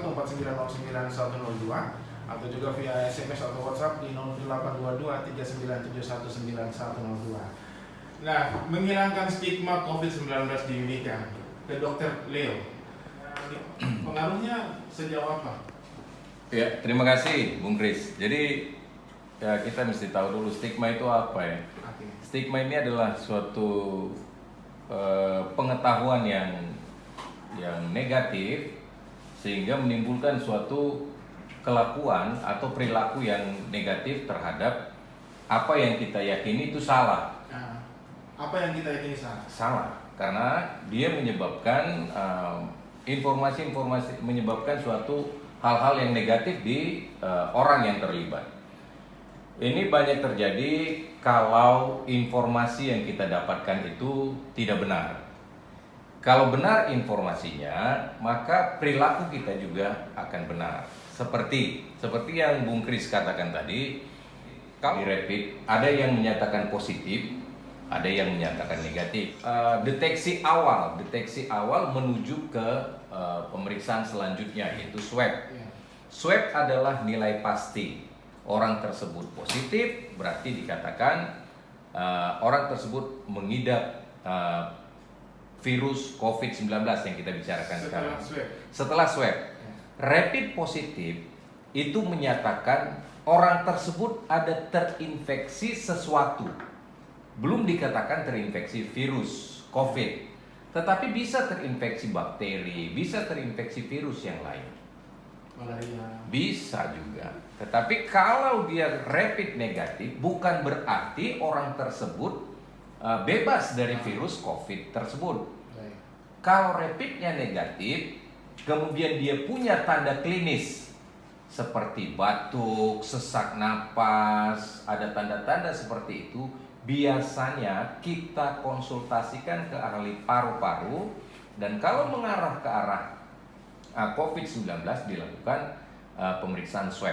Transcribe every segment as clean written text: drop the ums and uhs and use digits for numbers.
081149090102 atau juga via SMS atau WhatsApp di 082239719102. Nah, menghilangkan stigma COVID-19 di Mimika, ke Dokter Leo, pengaruhnya sejauh apa? Ya, terima kasih Bung Kris. Jadi ya kita mesti tahu dulu stigma itu apa ya. Stigma ini adalah suatu pengetahuan yang negatif sehingga menimbulkan suatu kelakuan atau perilaku yang negatif terhadap apa yang kita yakini itu salah. Apa yang kita yakini salah? Salah, karena dia menyebabkan informasi-informasi, menyebabkan suatu hal-hal yang negatif di orang yang terlibat. Ini banyak terjadi kalau informasi yang kita dapatkan itu tidak benar. Kalau benar informasinya, maka perilaku kita juga akan benar. Seperti yang Bung Kris katakan tadi, kalau di rapid ada yang menyatakan positif, ada yang menyatakan negatif. Deteksi awal menuju ke pemeriksaan selanjutnya, yaitu swab. Swab adalah nilai pasti. Orang tersebut positif, berarti dikatakan orang tersebut mengidap virus COVID-19 yang kita bicarakan sekarang. Setelah swab. Rapid positif itu menyatakan orang tersebut ada terinfeksi sesuatu. Belum dikatakan terinfeksi virus COVID, tetapi bisa terinfeksi bakteri, bisa terinfeksi virus yang lain. Bisa juga. Tetapi kalau dia rapid negatif, bukan berarti orang tersebut bebas dari virus COVID tersebut. Kalau rapidnya negatif, kemudian dia punya tanda klinis seperti batuk, sesak napas, ada tanda-tanda seperti itu, biasanya kita konsultasikan ke ahli paru-paru, dan kalau mengarah ke arah COVID-19 dilakukan pemeriksaan swab.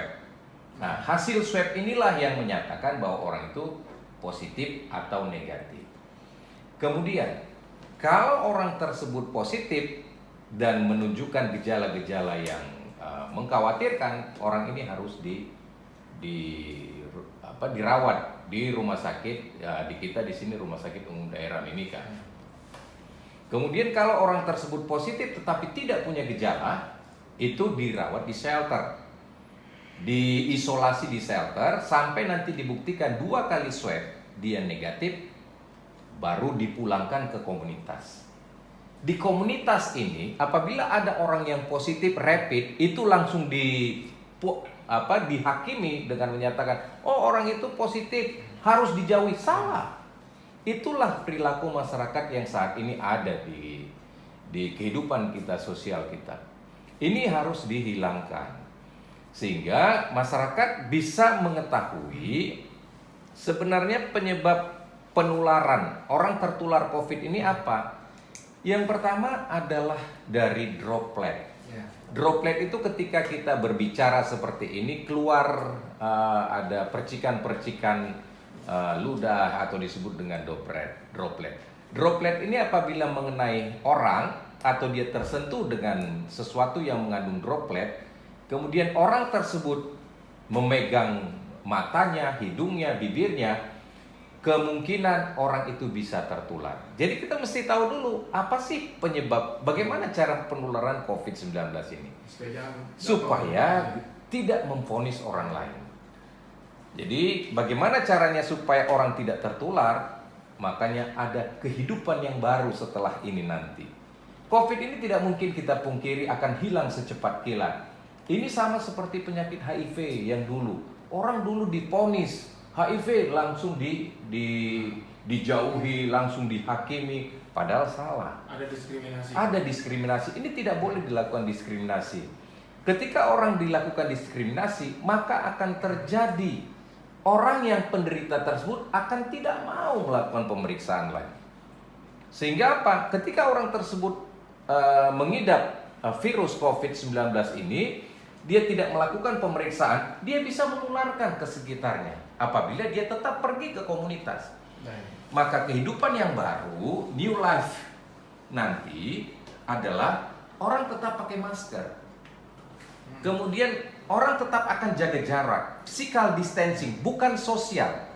Nah, hasil swab inilah yang menyatakan bahwa orang itu positif atau negatif. Kemudian, kalau orang tersebut positif dan menunjukkan gejala-gejala yang mengkhawatirkan, orang ini harus dirawat di rumah sakit. Di kita di sini Rumah Sakit Umum Daerah Mimika. Kemudian kalau orang tersebut positif tetapi tidak punya gejala, itu dirawat di shelter, diisolasi di shelter sampai nanti dibuktikan 2 kali swab dia negatif, baru dipulangkan ke komunitas. Di komunitas ini apabila ada orang yang positif rapid, itu langsung dihakimi dengan menyatakan, oh orang itu positif harus dijauhi. Salah. Itulah perilaku masyarakat yang saat ini ada di kehidupan kita, sosial kita. Ini harus dihilangkan sehingga masyarakat bisa mengetahui sebenarnya penyebab penularan orang tertular COVID ini apa. Yang pertama adalah dari droplet. Droplet itu ketika kita berbicara seperti ini keluar ada percikan-percikan ludah atau disebut dengan droplet. Droplet ini apabila mengenai orang atau dia tersentuh dengan sesuatu yang mengandung droplet, kemudian orang tersebut memegang matanya, hidungnya, bibirnya, kemungkinan orang itu bisa tertular. Jadi kita mesti tahu dulu apa sih penyebab, bagaimana cara penularan COVID-19 ini supaya tidak memvonis orang lain. Jadi bagaimana caranya supaya orang tidak tertular? Makanya ada kehidupan yang baru setelah ini nanti. COVID ini tidak mungkin kita pungkiri akan hilang secepat kilat. Ini sama seperti penyakit HIV yang dulu. Orang dulu divonis HIV langsung dijauhi, langsung dihakimi, padahal salah. Ada diskriminasi. Ini tidak boleh dilakukan diskriminasi. Ketika orang dilakukan diskriminasi, maka akan terjadi orang yang penderita tersebut akan tidak mau melakukan pemeriksaan lagi. Sehingga apa? Ketika orang tersebut mengidap virus COVID-19 ini, dia tidak melakukan pemeriksaan, dia bisa menularkan ke sekitarnya apabila dia tetap pergi ke komunitas. Maka kehidupan yang baru, new life nanti adalah orang tetap pakai masker. Kemudian orang tetap akan jaga jarak, physical distancing, bukan sosial.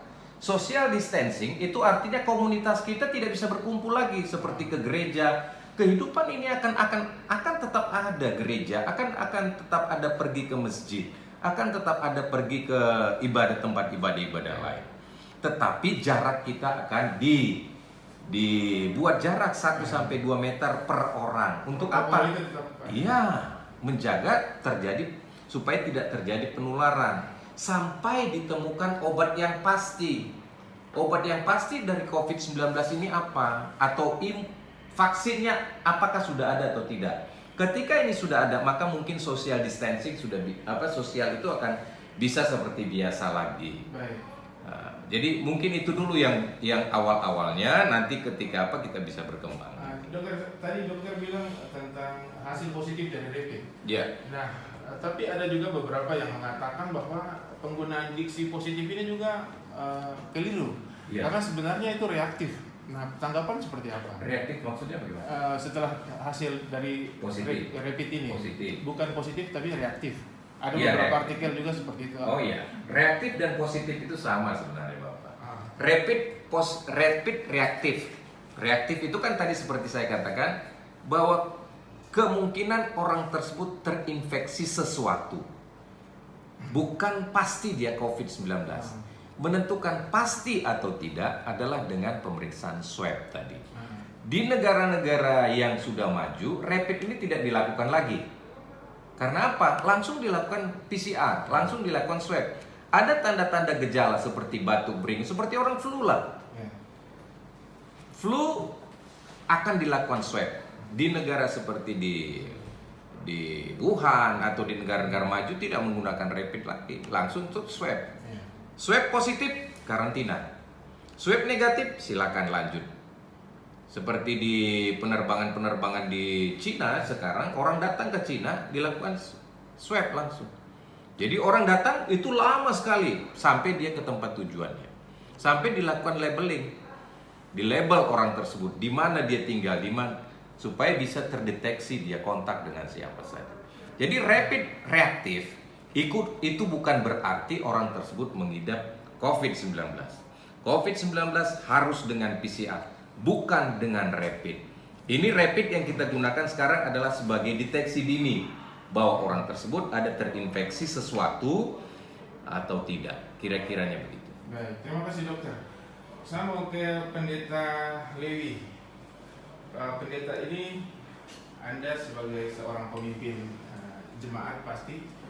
Social distancing itu artinya komunitas kita tidak bisa berkumpul lagi seperti ke gereja. Kehidupan ini akan tetap ada gereja, akan tetap ada pergi ke masjid, akan tetap ada pergi ke tempat ibadah lain. Tetapi jarak kita akan dibuat jarak 1-2 meter per orang. Untuk apa? Iya, menjaga supaya tidak terjadi penularan. Sampai ditemukan obat yang pasti. Obat yang pasti dari COVID-19 ini apa? Atau vaksinnya apakah sudah ada atau tidak? Ketika ini sudah ada, maka mungkin social distancing sosial itu akan bisa seperti biasa lagi. Baik. Jadi mungkin itu dulu yang awal-awalnya, nanti ketika kita bisa berkembang. Dokter, tadi dokter bilang tentang hasil positif dari rapid. Ya. Nah, tapi ada juga beberapa yang mengatakan bahwa penggunaan diksi positif ini juga keliru, karena sebenarnya itu reaktif. Nah, tanggapan seperti apa? Reaktif maksudnya bagaimana? Setelah hasil dari rapid ini, bukan positif tapi reaktif. Ada beberapa artikel juga seperti itu. Oh iya, reaktif dan positif itu sama sebenarnya Bapak. Rapid reaktif. Reaktif itu kan tadi seperti saya katakan bahwa kemungkinan orang tersebut terinfeksi sesuatu. Bukan pasti dia COVID-19. Menentukan pasti atau tidak adalah dengan pemeriksaan swab tadi. Di negara-negara yang sudah maju, rapid ini tidak dilakukan lagi. Karena apa? Langsung dilakukan PCR, langsung dilakukan swab. Ada tanda-tanda gejala seperti batuk bering, seperti orang flu lah. Flu akan dilakukan swab. Di negara seperti di Wuhan atau di negara-negara maju tidak menggunakan rapid lagi, langsung tuh swab. Swab positif, karantina. Swab negatif, silakan lanjut. Seperti di penerbangan di Cina sekarang, orang datang ke Cina dilakukan swab langsung. Jadi orang datang itu lama sekali sampai dia ke tempat tujuannya. Sampai dilakukan labeling. Dilabel orang tersebut, di mana dia tinggal, di mana, supaya bisa terdeteksi dia kontak dengan siapa saja. Jadi rapid reaktif itu bukan berarti orang tersebut mengidap COVID-19. COVID-19 harus dengan PCR, bukan dengan rapid. Ini rapid yang kita gunakan sekarang adalah sebagai deteksi dini bahwa orang tersebut ada terinfeksi sesuatu atau tidak. Kira-kiranya begitu. Baik, terima kasih dokter. Saya mau ke Pendeta Lewi. Pendeta ini, Anda sebagai seorang pemimpin jemaat pasti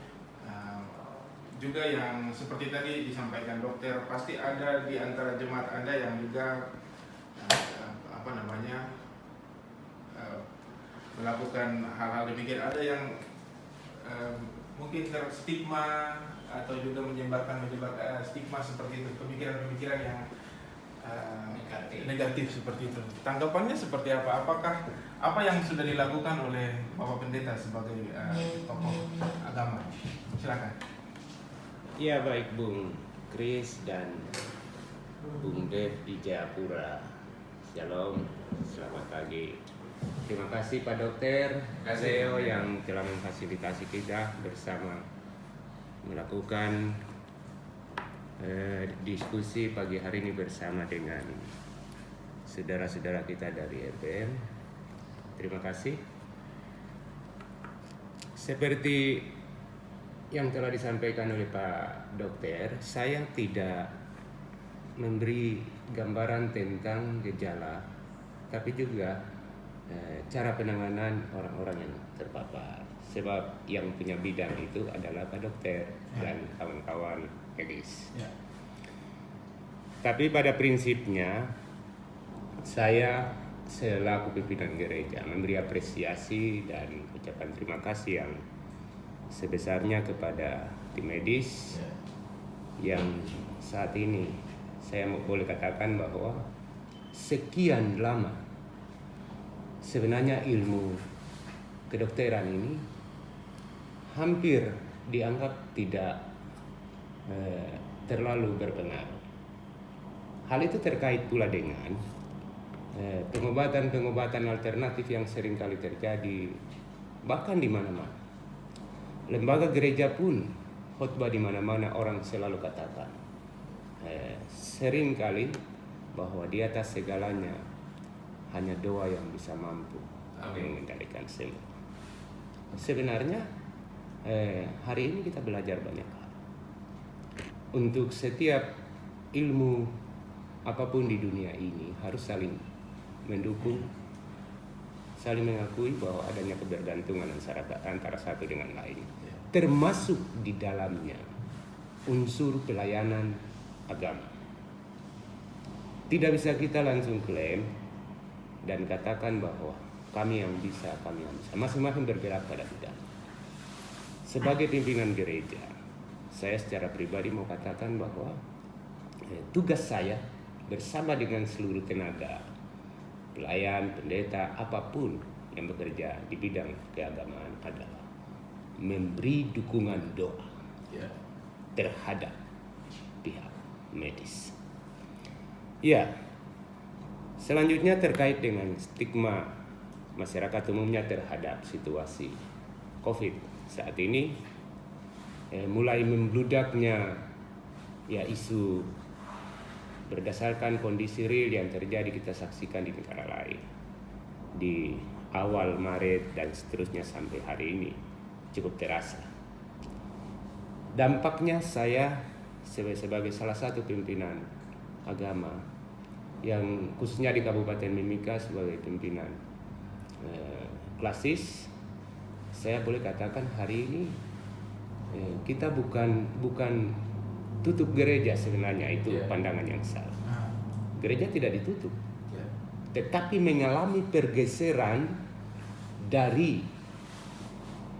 juga yang seperti tadi disampaikan dokter, pasti ada di antara jemaat Anda yang juga melakukan hal-hal demikian. Ada yang mungkin terstigma atau juga menyebarkan stigma seperti itu, pemikiran-pemikiran yang negatif seperti itu. Tanggapannya seperti apa? Apakah apa yang sudah dilakukan oleh Bapak Pendeta sebagai tokoh agama? Silakan. Ya, baik Bung Chris dan Bung Dev di Jayapura. Shalom, selamat pagi. Terima kasih Pak Dokter Leo yang telah memfasilitasi kita bersama melakukan diskusi pagi hari ini bersama dengan saudara-saudara kita dari RPM. Terima kasih. Seperti yang telah disampaikan oleh Pak Dokter, saya tidak memberi gambaran tentang gejala, tapi juga cara penanganan orang-orang yang terpapar. Sebab yang punya bidang itu adalah Pak Dokter dan kawan-kawan medis. Tapi pada prinsipnya saya selaku pimpinan gereja memberi apresiasi dan ucapan terima kasih yang sebesarnya kepada tim medis yang saat ini saya boleh katakan bahwa sekian lama sebenarnya ilmu kedokteran ini hampir dianggap tidak terlalu berpengaruh. Hal itu terkait pula dengan pengobatan-pengobatan alternatif yang seringkali terjadi bahkan di mana-mana. lembaga gereja pun khotbah di mana-mana orang selalu katakan sering kali bahwa di atas segalanya hanya doa yang bisa mampu mengendalikan semua. Sebenarnya hari ini kita belajar banyak hal. Untuk setiap ilmu apapun di dunia ini harus saling mendukung, saling mengakui bahwa adanya kebergantungan antara satu dengan lain. Termasuk di dalamnya unsur pelayanan agama. Tidak bisa kita langsung klaim dan katakan bahwa kami yang bisa. Masing-masing bergerak pada bidang. Sebagai pimpinan gereja, saya secara pribadi mau katakan bahwa tugas saya bersama dengan seluruh tenaga, pelayan, pendeta, apapun yang bekerja di bidang keagamaan adalah memberi dukungan doa terhadap pihak medis. Ya, selanjutnya terkait dengan stigma masyarakat umumnya terhadap situasi COVID saat ini, mulai membludaknya isu berdasarkan kondisi real yang terjadi kita saksikan di negara lain di awal Maret dan seterusnya sampai hari ini cukup terasa. Dampaknya saya sebagai salah satu pimpinan agama yang khususnya di Kabupaten Mimika sebagai pimpinan klasis, saya boleh katakan hari ini kita bukan tutup gereja sebenarnya, itu pandangan yang salah. Gereja tidak ditutup, tetapi mengalami pergeseran dari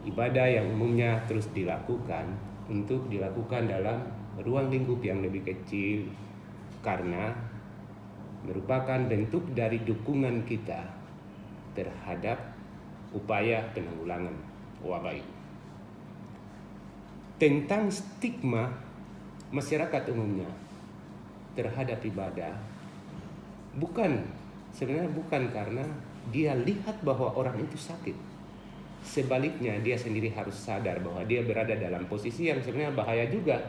ibadah yang umumnya terus dilakukan untuk dilakukan dalam ruang lingkup yang lebih kecil, karena merupakan bentuk dari dukungan kita terhadap upaya penanggulangan wabah ini. Tentang stigma masyarakat umumnya terhadap ibadah, sebenarnya bukan karena dia lihat bahwa orang itu sakit. Sebaliknya, dia sendiri harus sadar bahwa dia berada dalam posisi yang sebenarnya bahaya juga.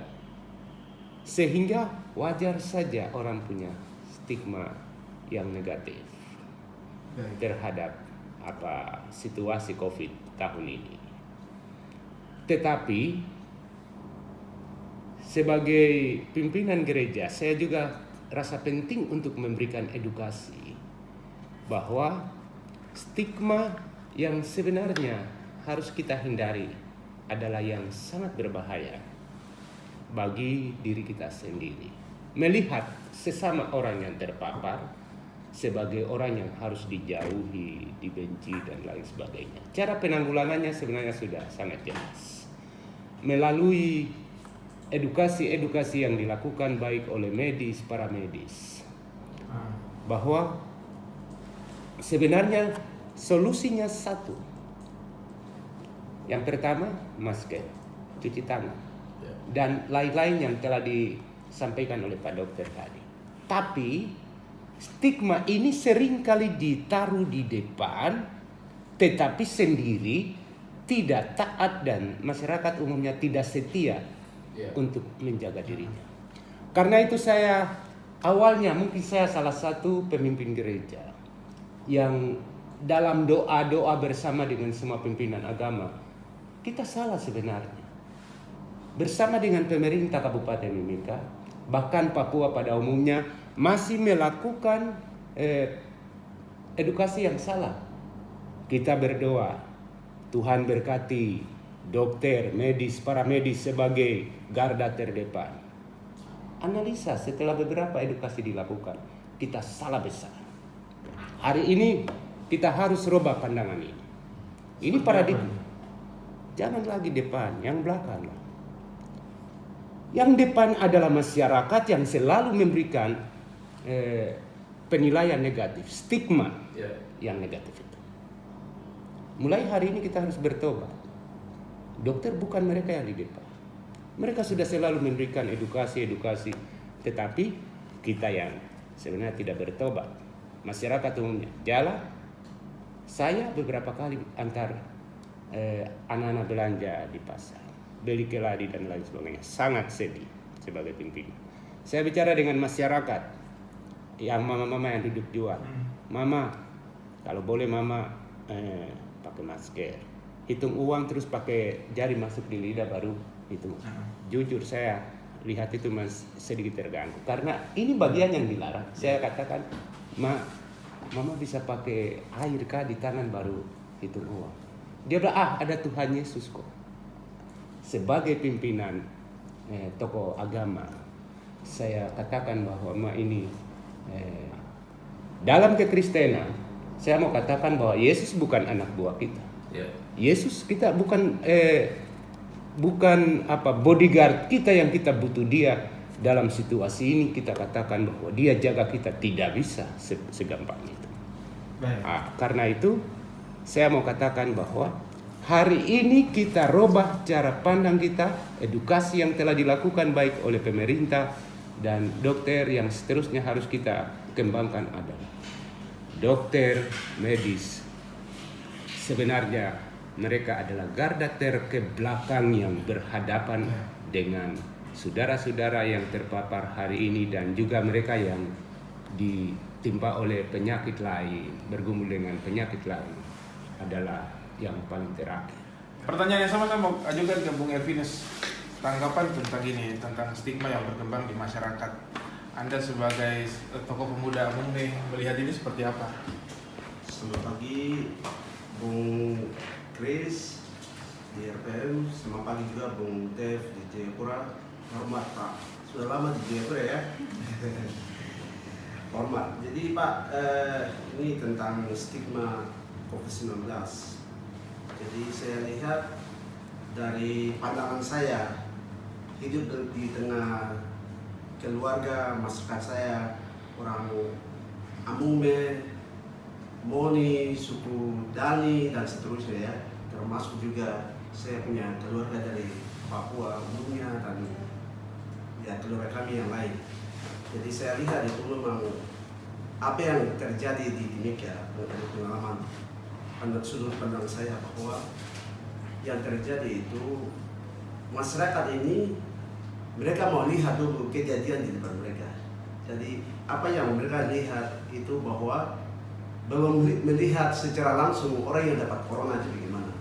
Sehingga wajar saja orang punya stigma yang negatif terhadap situasi COVID tahun ini. Tetapi sebagai pimpinan gereja, saya juga rasa penting untuk memberikan edukasi bahwa stigma yang sebenarnya harus kita hindari adalah yang sangat berbahaya bagi diri kita sendiri. Melihat sesama orang yang terpapar sebagai orang yang harus dijauhi, dibenci, dan lain sebagainya. Cara penanggulangannya sebenarnya sudah sangat jelas. Melalui edukasi-edukasi yang dilakukan baik oleh medis, para medis, bahwa sebenarnya solusinya satu. Yang pertama, masker, cuci tangan, dan lain-lain yang telah disampaikan oleh Pak Dokter tadi. Tapi stigma ini seringkali ditaruh di depan, tetapi sendiri tidak taat dan masyarakat umumnya tidak setia untuk menjaga dirinya. Karena itu saya awalnya mungkin saya salah satu pemimpin gereja yang dalam doa-doa bersama dengan semua pimpinan agama, kita salah sebenarnya. Bersama dengan pemerintah Kabupaten Mimika, bahkan Papua pada umumnya, masih melakukan edukasi yang salah. Kita berdoa, Tuhan berkati dokter, medis, para medis sebagai garda terdepan. Analisa setelah beberapa edukasi dilakukan, kita salah besar. Hari ini kita harus rubah pandangan ini. Ini paradigma. Jangan lagi depan, yang belakang. Yang depan adalah masyarakat yang selalu memberikan penilaian negatif, stigma yang negatif itu. Mulai hari ini kita harus bertobat. Dokter bukan mereka yang di depan. Mereka sudah selalu memberikan edukasi, tetapi kita yang sebenarnya tidak bertobat. Masyarakat umumnya. Saya beberapa kali antar anak-anak belanja di pasar, beli keladi dan lain sebagainya. Sangat sedih sebagai pimpinan. Saya bicara dengan masyarakat, yang mama-mama yang duduk jual. Mama, kalau boleh mama pakai masker. Hitung uang terus pakai jari masuk di lidah baru hitung. Jujur saya lihat itu sedikit terganggu. Karena ini bagian yang dilarang. Saya katakan, mama bisa pakai air kah di tangan baru hitung uang. Dia bilang, ada Tuhan Yesus kok. Sebagai pimpinan tokoh agama, saya katakan bahwa ini dalam kekristenan, saya mau katakan bahwa Yesus bukan anak buah kita. Yesus kita bukan bodyguard kita yang kita butuh dia. Dalam situasi ini kita katakan bahwa dia jaga kita, tidak bisa segampang itu. Karena itu saya mau katakan bahwa hari ini kita robah cara pandang kita, edukasi yang telah dilakukan baik oleh pemerintah dan dokter yang seterusnya harus kita kembangkan adalah dokter medis. Sebenarnya mereka adalah garda terkebelakang yang berhadapan dengan saudara-saudara yang terpapar hari ini dan juga mereka yang ditimpa oleh penyakit lain, bergumul dengan penyakit lain adalah yang paling terakhir. Pertanyaan yang sama saya mau ajukan ke Bung Elvinus. Tanggapan tentang ini, tentang stigma yang berkembang di masyarakat. Anda sebagai tokoh pemuda mungkin melihat ini seperti apa? Selamat pagi Bung Chris di RPM, selamat pagi juga Bung Dev di Jayapura. Hormat Pak, sudah lama di Jayapura ya. Hormat. Jadi Pak, ini tentang stigma COVID-19. Jadi saya lihat dari pandangan saya, hidup di tengah keluarga masyarakat saya, orang Amume, Moni, suku Dani dan seterusnya ya, termasuk juga saya punya keluarga dari Papua, Munya dan ya keluarga kami yang lain. Jadi saya lihat itu memang apa yang terjadi di Timika dari pengalaman sudut pandang saya bahwa yang terjadi itu masyarakat ini mereka mau lihat dulu kejadian di depan mereka. Jadi apa yang mereka lihat itu bahwa belum melihat secara langsung orang yang dapat corona itu bagaimana,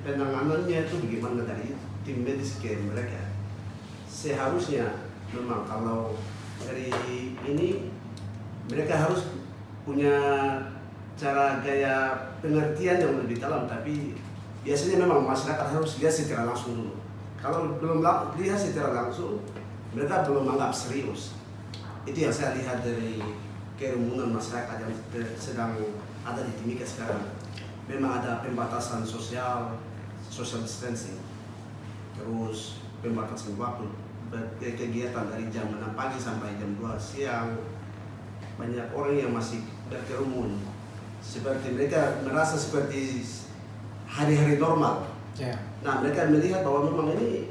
penanganannya itu bagaimana dari tim medis ke mereka. Seharusnya memang kalau dari ini mereka harus punya cara gaya pengertian yang lebih dalam, tapi biasanya memang masyarakat harus lihat secara langsung dulu. Kalau belum lihat secara langsung, mereka belum menganggap serius. Itu yang saya lihat dari kerumunan masyarakat yang sedang ada di Timika sekarang. Memang ada pembatasan social distancing, terus pembatasan waktu kegiatan dari jam 6 pagi sampai jam 2 siang. Banyak orang yang masih berkerumun, seperti mereka merasa seperti hari-hari normal. Nah, mereka melihat bahwa memang ini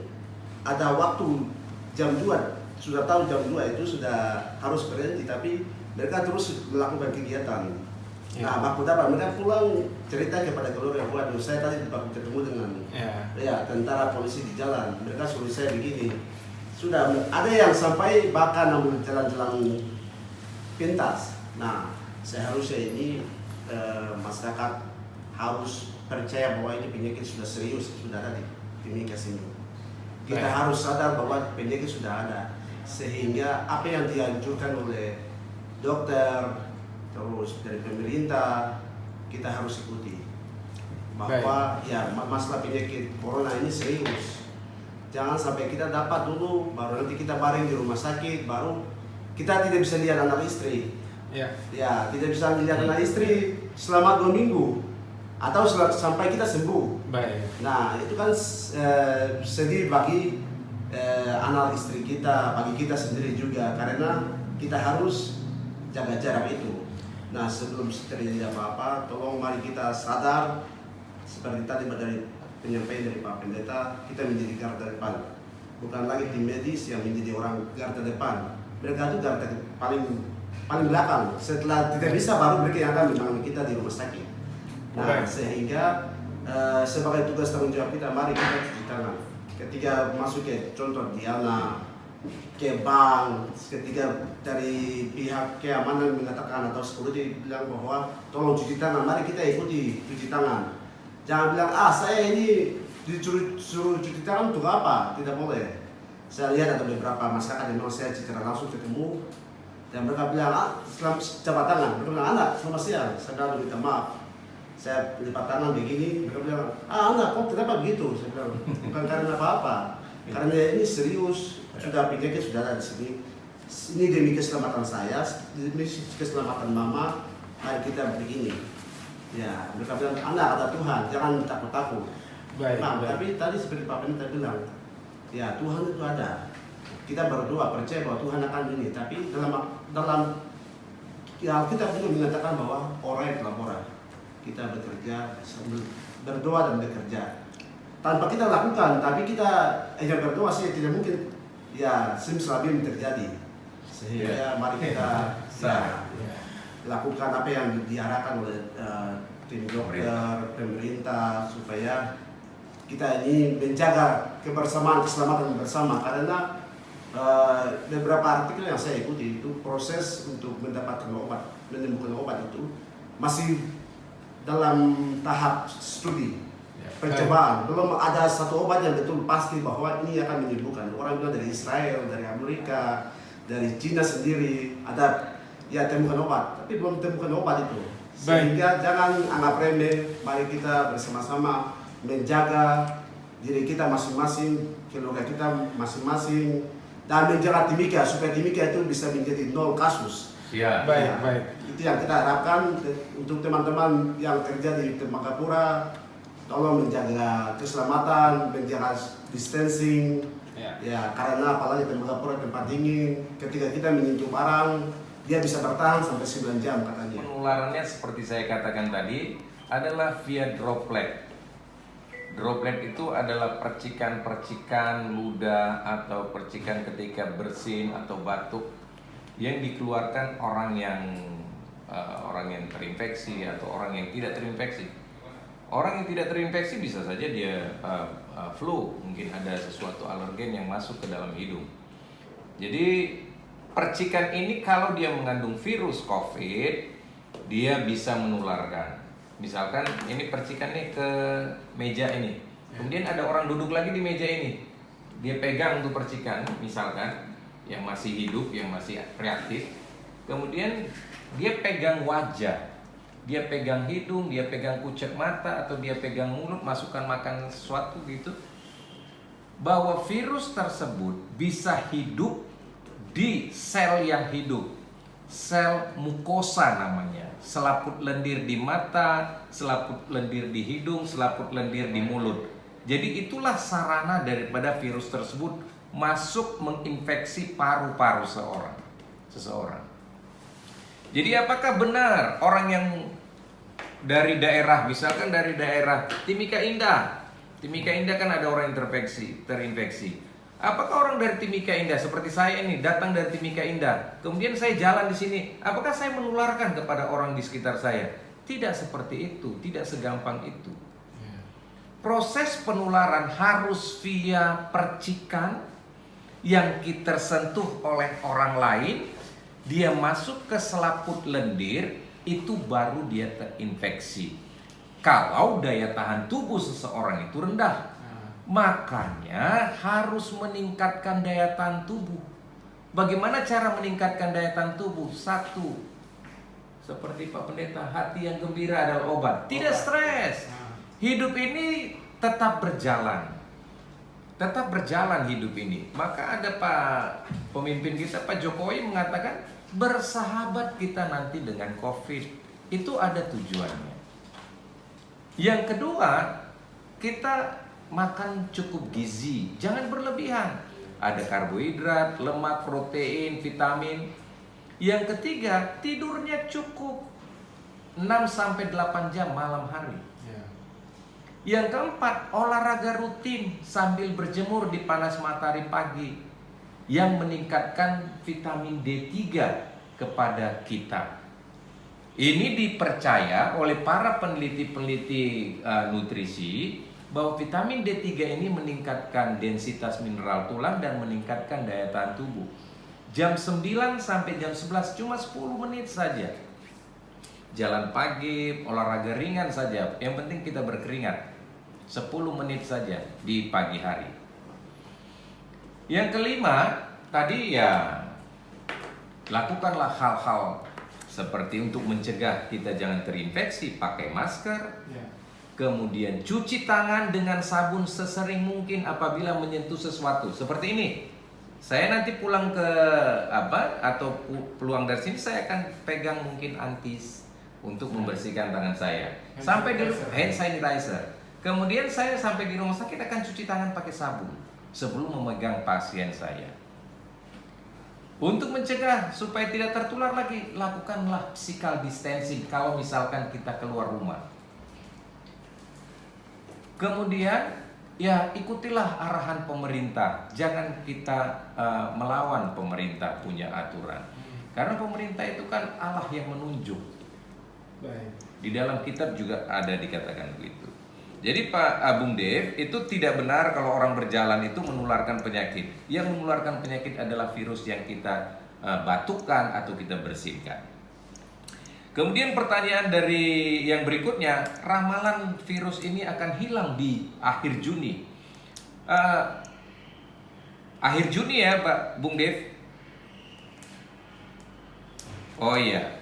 ada waktu jam 2, sudah tahu jam 2 itu sudah harus berhenti, tapi mereka terus melakukan kegiatan. Nah, waktu dapat mereka pulang cerita kepada keluarga, waduh saya tadi ketemu dengan tentara polisi di jalan, mereka suruh saya begini. Sudah ada yang sampai bahkan ambil jalan-jalan pintas. Nah, seharusnya ini masyarakat harus percaya bahwa ini penyakit sudah serius, sudah ada di Timika sini. Kita harus sadar bahwa penyakit sudah ada, sehingga apa yang dianjurkan oleh dokter terus dari pemerintah kita harus ikuti bahwa ya masalah penyakit corona ini serius. Jangan sampai kita dapat dulu baru nanti kita baring di rumah sakit, baru kita tidak bisa lihat anak istri. Ya, tidak bisa lihat anak istri selama 2 minggu atau sampai kita sembuh. Nah, itu kan sedih bagi anak istri kita, bagi kita sendiri juga, karena kita harus jaga jarak itu. Nah, sebelum terjadi apa-apa, tolong mari kita sadar seperti tadi dari penyampaian dari Pak Pendeta, kita menjadi garda depan. Bukan lagi tim medis yang menjadi orang garda depan. Mereka itu garda paling belakang. Setelah tidak bisa baru mereka yang akan menangani kita di rumah sakit. Nah, sehingga sebagai tugas tanggung jawab kita, mari kita cuci tangan. Ketika masuk ke contoh Diana, ke bank, ketika dari pihak keamanan mengatakan atau security bilang bahwa tolong cuci tangan, mari kita ikuti cuci tangan. Jangan bilang, saya ini disuruh cuci tangan untuk apa? Tidak boleh. Saya lihat ada beberapa masyarakat yang memang saya secara langsung ketemu, dan mereka bilang, selamat jabat tangan. Mereka bilang, anak, selamat siang. Saya bilang, minta maaf. Saya lipat tangan begini, mereka bilang, anak, kok kenapa begitu? Saya bilang, bukan karena apa-apa. Karena ini serius, sudah penyakit sudah ada di sini. Ini demi keselamatan saya, demi keselamatan mama, mari kita begini. Ya, mereka bilang, anak ada Tuhan, jangan takut-takut. Baik, Nah, baik. tapi tadi seperti Pak Pendeta bilang, ya Tuhan itu ada. Kita berdoa percaya bahwa Tuhan akan ini, tapi dalam ya kita juga mengatakan bahwa orang yang laporan. Kita bekerja sambil berdoa dan bekerja. Tanpa kita lakukan, tapi kita hanya berdoa sih tidak mungkin ya simsalabim terjadi. Sehingga mari kita lakukan apa yang diarahkan oleh tim dokter, pemerintah supaya kita ini menjaga kebersamaan, keselamatan bersama. Karena beberapa artikel yang saya ikuti itu proses untuk mendapatkan obat, menemukan obat itu masih dalam tahap studi, percobaan. Belum ada satu obat yang betul pasti bahwa ini akan menyembuhkan. Orang bilang dari Israel, dari Amerika, dari Cina sendiri ada ya temukan obat, tapi belum temukan obat itu. Sehingga jangan anggap remeh. Mari kita bersama-sama menjaga diri kita masing-masing, keluarga kita masing-masing, dan menjaga Timika supaya Timika itu bisa menjadi 0 kasus. Ya. Baik, baik. Itu yang kita harapkan untuk teman-teman yang kerja di Tembagapura, tolong menjaga keselamatan, menjaga distancing. Ya, karena apalagi Tembagapura tempat dingin, ketika kita menyentuh barang, dia bisa bertahan sampai 9 jam katanya. Penularannya seperti saya katakan tadi adalah via droplet. Droplet itu adalah percikan-percikan ludah atau percikan ketika bersin atau batuk yang dikeluarkan orang yang terinfeksi atau orang yang tidak terinfeksi. Orang yang tidak terinfeksi bisa saja dia flu, mungkin ada sesuatu alergen yang masuk ke dalam hidung. Jadi percikan ini kalau dia mengandung virus COVID, dia bisa menularkan. Misalkan ini percikannya ke meja ini, kemudian ada orang duduk lagi di meja ini, dia pegang tuh percikan, misalkan yang masih hidup, yang masih reaktif, kemudian dia pegang wajah, dia pegang hidung, dia pegang kucek mata, atau dia pegang mulut, masukkan makan sesuatu gitu, bahwa virus tersebut bisa hidup di sel yang hidup, sel mukosa namanya, selaput lendir di mata, selaput lendir di hidung, selaput lendir di mulut. Jadi itulah sarana daripada virus tersebut masuk menginfeksi paru-paru seseorang. Jadi apakah benar orang yang dari daerah, misalkan dari daerah Timika Indah kan ada orang terinfeksi. Apakah orang dari Timika Indah seperti saya ini datang dari Timika Indah, kemudian saya jalan di sini, apakah saya menularkan kepada orang di sekitar saya? Tidak seperti itu, tidak segampang itu. Proses penularan harus via percikan yang kita sentuh oleh orang lain, dia masuk ke selaput lendir, itu baru dia terinfeksi. Kalau daya tahan tubuh seseorang itu rendah, makanya harus meningkatkan daya tahan tubuh. Bagaimana cara meningkatkan daya tahan tubuh? Satu, seperti Pak Pendeta, hati yang gembira adalah obat. Tidak stres. Hidup ini tetap berjalan. Tetap berjalan hidup ini. Maka ada Pak pemimpin kita, Pak Jokowi mengatakan bersahabat kita nanti dengan COVID. Itu ada tujuannya. Yang kedua, kita makan cukup gizi, jangan berlebihan. Ada karbohidrat, lemak, protein, vitamin. Yang ketiga, tidurnya cukup 6-8 jam malam hari. Yang keempat, olahraga rutin sambil berjemur di panas matahari pagi yang meningkatkan vitamin D3 kepada kita. Ini dipercaya oleh para peneliti-peneliti nutrisi bahwa vitamin D3 ini meningkatkan densitas mineral tulang dan meningkatkan daya tahan tubuh. Jam 9 sampai jam 11 cuma 10 menit saja. Jalan pagi, olahraga ringan saja. Yang penting kita berkeringat. 10 menit saja di pagi hari. Yang kelima, tadi ya lakukanlah hal-hal seperti untuk mencegah kita jangan terinfeksi, pakai masker, Ya. kemudian cuci tangan dengan sabun sesering mungkin apabila menyentuh sesuatu. Seperti ini. Saya nanti pulang ke atau pulang dari sini saya akan pegang mungkin antis untuk membersihkan tangan saya. Sampai di hand sanitizer. Kemudian saya sampai di rumah sakit akan cuci tangan pakai sabun sebelum memegang pasien saya. Untuk mencegah supaya tidak tertular lagi, lakukanlah physical distancing kalau misalkan kita keluar rumah. Kemudian, ya ikutilah arahan pemerintah. Jangan kita melawan pemerintah punya aturan. Karena pemerintah itu kan Allah yang menunjuk. Baik. Di dalam kitab juga ada dikatakan begitu. Jadi Pak Bung Dev, itu tidak benar kalau orang berjalan itu menularkan penyakit. Yang menularkan penyakit adalah virus yang kita batukkan atau kita bersihkan. Kemudian pertanyaan dari yang berikutnya, ramalan virus ini akan hilang di akhir Juni. Akhir Juni ya Pak Bung Dev? Oh iya.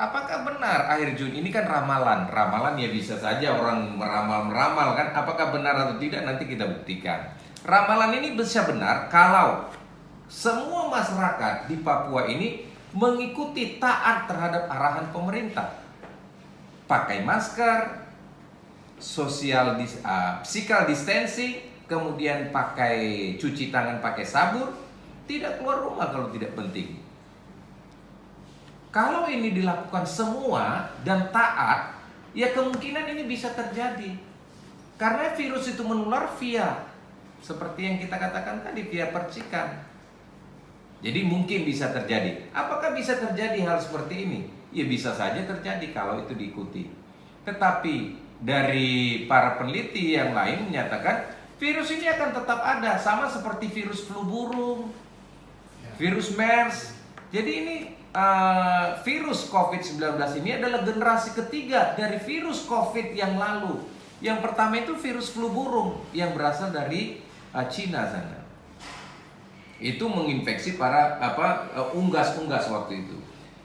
Apakah benar akhir Juni? Ini kan ramalan. Ramalan ya bisa saja orang meramal kan. Apakah benar atau tidak nanti kita buktikan. Ramalan ini bisa benar kalau semua masyarakat di Papua ini mengikuti taat terhadap arahan pemerintah. Pakai masker, physical distancing, kemudian pakai cuci tangan pakai sabun, tidak keluar rumah kalau tidak penting. Kalau ini dilakukan semua dan taat, ya kemungkinan ini bisa terjadi. Karena virus itu menular via, seperti yang kita katakan tadi, via percikan. Jadi mungkin bisa terjadi. Apakah bisa terjadi hal seperti ini? Ya bisa saja terjadi kalau itu diikuti. Tetapi dari para peneliti yang lain menyatakan virus ini akan tetap ada, sama seperti virus flu burung, virus MERS. Jadi ini virus COVID-19 ini adalah generasi ketiga dari virus COVID yang lalu. Yang pertama itu virus flu burung yang berasal dari Cina sana. Itu menginfeksi para unggas-unggas waktu itu.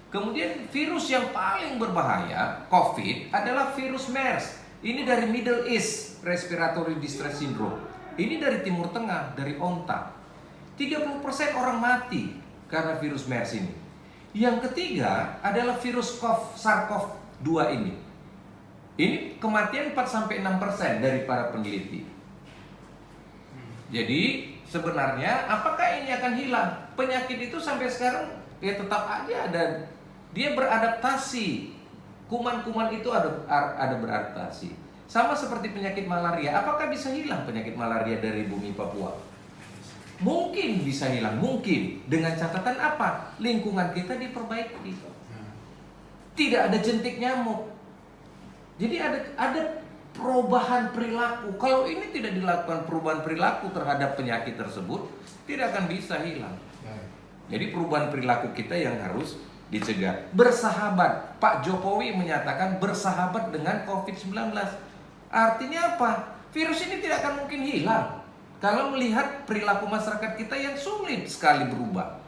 Kemudian virus yang paling berbahaya COVID adalah virus MERS. Ini dari Middle East Respiratory Distress Syndrome. Ini dari Timur Tengah, dari onta. 30% orang mati karena virus MERS ini. Yang ketiga adalah virus SARS-CoV-2 ini. Ini kematian 4-6% dari para peneliti. Jadi sebenarnya apakah ini akan hilang? Penyakit itu sampai sekarang ya tetap aja ada. Dia beradaptasi. Kuman-kuman itu ada beradaptasi. Sama seperti penyakit malaria. Apakah bisa hilang penyakit malaria dari bumi Papua? Mungkin bisa hilang, mungkin. Dengan catatan apa? Lingkungan kita diperbaiki. Tidak ada jentik nyamuk. Jadi ada perubahan perilaku. Kalau ini tidak dilakukan perubahan perilaku terhadap penyakit tersebut, tidak akan bisa hilang. Jadi perubahan perilaku kita yang harus dicegah. Bersahabat. Pak Jokowi menyatakan bersahabat dengan COVID-19. Artinya apa? Virus ini tidak akan mungkin hilang kalau melihat perilaku masyarakat kita yang sulit sekali berubah.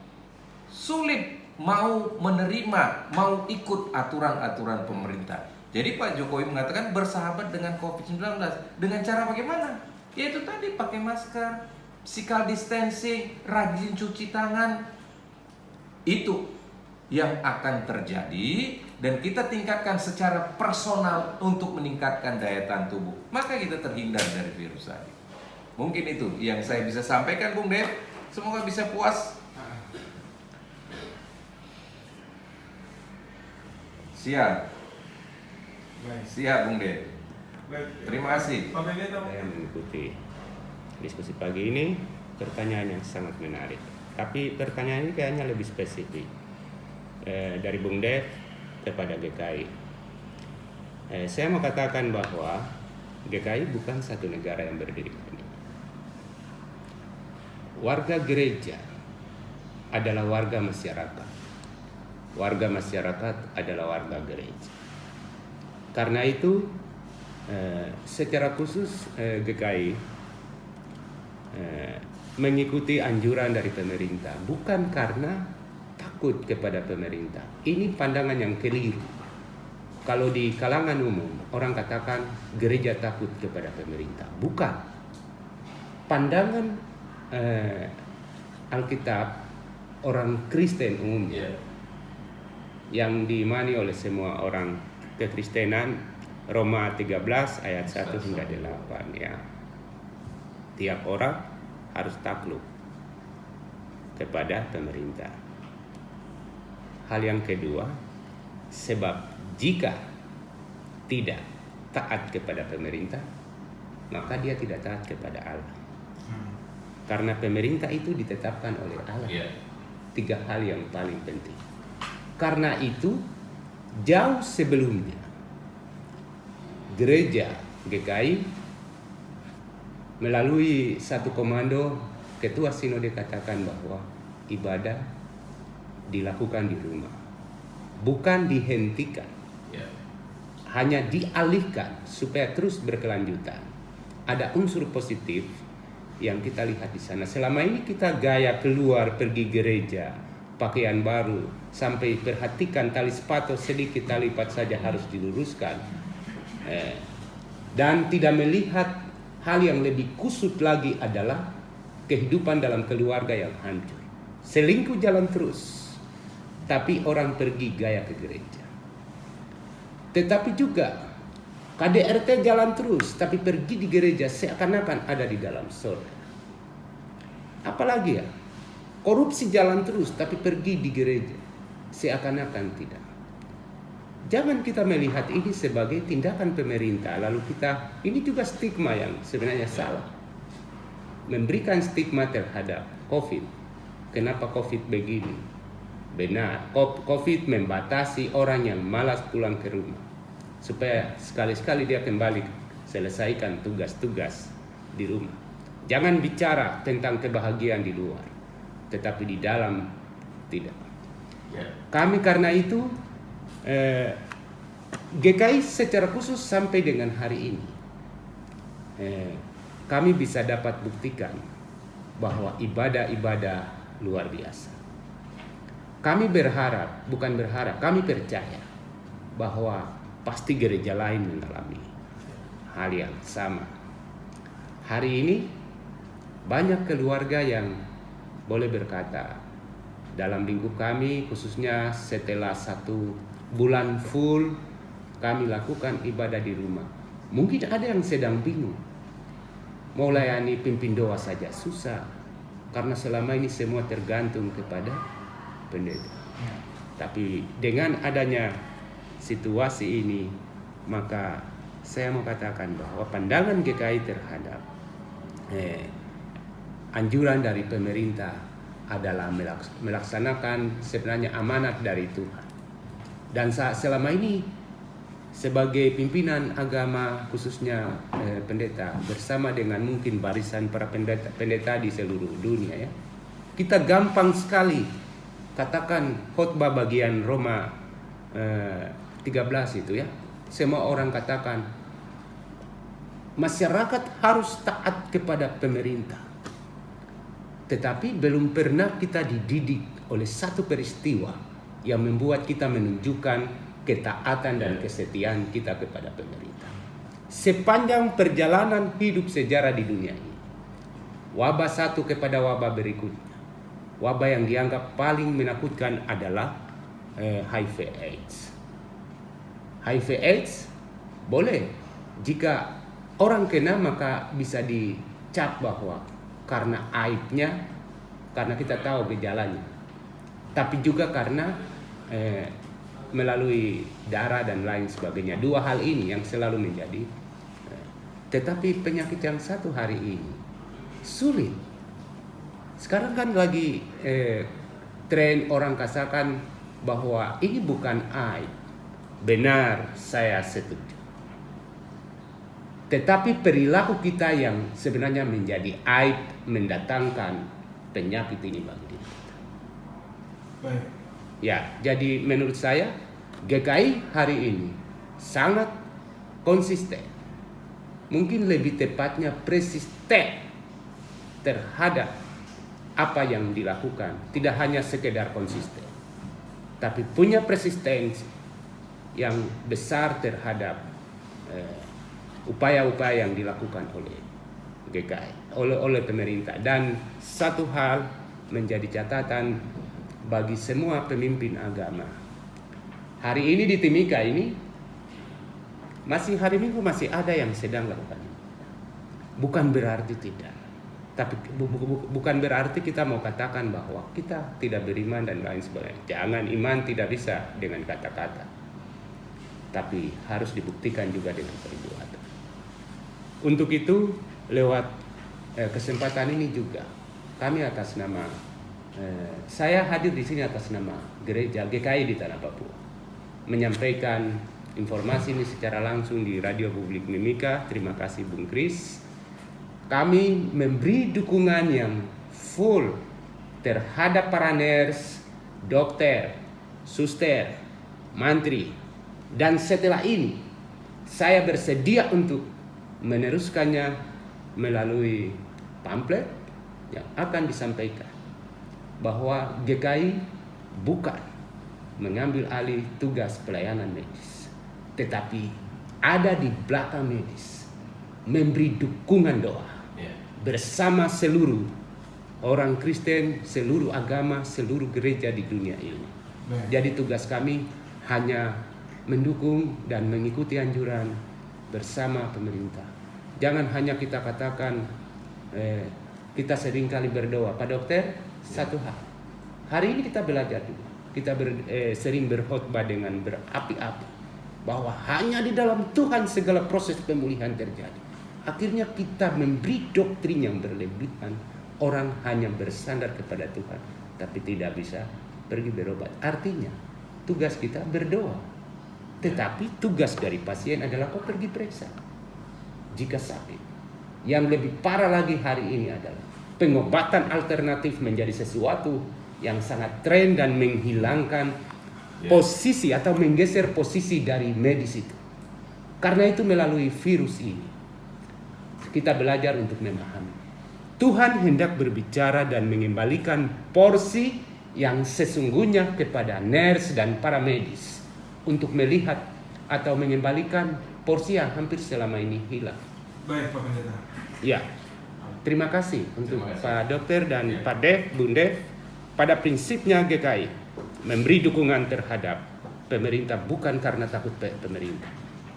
Sulit mau menerima, mau ikut aturan-aturan pemerintah. Jadi Pak Jokowi mengatakan bersahabat dengan COVID-19. Dengan cara bagaimana? Yaitu tadi pakai masker, physical distancing, rajin cuci tangan. Itu yang akan terjadi dan kita tingkatkan secara personal untuk meningkatkan daya tahan tubuh. Maka kita terhindar dari virus tadi. Mungkin itu yang saya bisa sampaikan Bung Dev. Semoga bisa puas. Siap. Siap Bung Dev. Terima kasih. Saya mengikuti diskusi pagi ini. Pertanyaan yang sangat menarik. Tapi pertanyaan ini kayaknya lebih spesifik. Dari Bung Dev, kepada GKI. Saya mau katakan bahwa GKI bukan satu negara yang berdiri. Warga gereja adalah warga masyarakat. Warga masyarakat adalah warga gereja. Karena itu, secara khusus GKI mengikuti anjuran dari pemerintah, bukan karena takut kepada pemerintah. Ini pandangan yang keliru. Kalau di kalangan umum, orang katakan gereja takut kepada pemerintah. Bukan. Pandangan Alkitab orang Kristen umumnya, yang diimani oleh semua orang kekristenan, Roma 13 ayat 1 hingga 8 ya. Tiap orang harus takluk kepada pemerintah. Hal yang kedua, sebab jika tidak taat kepada pemerintah, maka dia tidak taat kepada Allah. Karena pemerintah itu ditetapkan oleh Allah. Tiga hal yang paling penting. Karena itu, jauh sebelumnya gereja GKI melalui satu komando, ketua sinode katakan bahwa ibadah dilakukan di rumah, bukan dihentikan, hanya dialihkan supaya terus berkelanjutan. Ada unsur positif yang kita lihat di sana. Selama ini kita gaya keluar pergi gereja, pakaian baru, sampai perhatikan tali sepatu sedikit tali lipat saja harus diluruskan, dan tidak melihat hal yang lebih kusut lagi adalah kehidupan dalam keluarga yang hancur. Selingkuh jalan terus, tapi orang pergi gaya ke gereja. Tetapi juga KDRT jalan terus, tapi pergi di gereja seakan-akan ada di dalam surga. Apalagi ya, korupsi jalan terus, tapi pergi di gereja seakan-akan tidak. Jangan kita melihat ini sebagai tindakan pemerintah, lalu kita, ini juga stigma yang sebenarnya salah. Memberikan stigma terhadap COVID. Kenapa COVID begini? Benar, COVID membatasi orang yang malas pulang ke rumah, supaya sekali-sekali dia kembali selesaikan tugas-tugas di rumah. Jangan bicara tentang kebahagiaan di luar, tetapi di dalam tidak. Kami karena itu GKI secara khusus sampai dengan hari ini kami bisa dapat buktikan bahwa ibadah-ibadah luar biasa. Kami berharap, bukan berharap, kami percaya bahwa pasti gereja lain mengalami hal yang sama. Hari ini banyak keluarga yang boleh berkata, dalam lingkup kami khususnya setelah 1 bulan full kami lakukan ibadah di rumah. Mungkin ada yang sedang bingung, mau layani pimpin doa saja susah, karena selama ini semua tergantung kepada pendeta. Tapi dengan adanya situasi ini, maka saya mau katakan bahwa pandangan GKI terhadap anjuran dari pemerintah adalah melaksanakan sebenarnya amanat dari Tuhan. Dan selama ini sebagai pimpinan agama khususnya pendeta bersama dengan mungkin barisan para pendeta di seluruh dunia ya, kita gampang sekali katakan khotbah bagian Roma 13 itu ya, semua orang katakan masyarakat harus taat kepada pemerintah. Tetapi belum pernah kita dididik oleh satu peristiwa yang membuat kita menunjukkan ketaatan dan kesetiaan kita kepada pemerintah. Sepanjang perjalanan hidup sejarah di dunia ini, wabah satu kepada wabah berikutnya, wabah yang dianggap paling menakutkan adalah HIV/AIDS. HIV/AIDS boleh, jika orang kena maka bisa dicap bahwa karena aibnya, karena kita tahu gejalanya, tapi juga karena melalui darah dan lain sebagainya. Dua hal ini yang selalu menjadi. Tetapi penyakit yang satu hari ini sulit. Sekarang kan lagi tren orang katakan bahwa ini bukan aib, benar, saya setuju. Tetapi perilaku kita yang sebenarnya menjadi aib, mendatangkan penyakit ini bagi diri kita. Baik. Ya, jadi menurut saya GKI hari ini sangat konsisten. Mungkin lebih tepatnya persisten terhadap apa yang dilakukan. Tidak hanya sekedar konsisten, tapi punya persistensi yang besar terhadap upaya-upaya yang dilakukan oleh GKI, oleh pemerintah. Dan satu hal menjadi catatan bagi semua pemimpin agama. Hari ini di Timika ini, hari Minggu masih ada yang sedang lakukan. Bukan berarti tidak. Tapi bukan berarti kita mau katakan bahwa kita tidak beriman dan lain sebagainya. Jangan, iman tidak bisa dengan kata-kata. Tapi harus dibuktikan juga dengan perbuatan. Untuk itu, lewat kesempatan ini juga kami atas nama saya hadir di sini atas nama Gereja GKI di Tanah Papua menyampaikan informasi ini secara langsung di Radio Publik Mimika. Terima kasih Bung Kris. Kami memberi dukungan yang full terhadap para nurse, dokter, suster, mantri, dan setelah ini saya bersedia untuk meneruskannya melalui pamflet yang akan disampaikan bahwa GKI bukan mengambil alih tugas pelayanan medis, tetapi ada di belakang medis, memberi dukungan doa bersama seluruh orang Kristen, seluruh agama, seluruh gereja di dunia ini. Jadi tugas kami hanya mendukung dan mengikuti anjuran bersama pemerintah. Jangan hanya kita katakan kita seringkali berdoa. Pak Dokter, satu hal. Hari ini kita belajar juga. Kita sering berkhotbah dengan berapi-api bahwa hanya di dalam Tuhan segala proses pemulihan terjadi. Akhirnya kita memberi doktrin yang berlebihan. Orang hanya bersandar kepada Tuhan, tapi tidak bisa pergi berobat. Artinya tugas kita berdoa. Tetapi tugas dari pasien adalah kau pergi periksa jika sakit. Yang lebih parah lagi hari ini adalah pengobatan alternatif menjadi sesuatu yang sangat tren dan menghilangkan posisi atau menggeser posisi dari medis itu. Karena itu melalui virus ini kita belajar untuk memahami Tuhan hendak berbicara dan mengembalikan porsi yang sesungguhnya kepada nurse dan para medis untuk melihat atau mengembalikan porsi yang hampir selama ini hilang. Baik Pak Pendeta. Ya, terima kasih untuk Pak Dokter dan Pak Dev, Bung Dev. Pada prinsipnya GKI memberi dukungan terhadap pemerintah bukan karena takut pemerintah,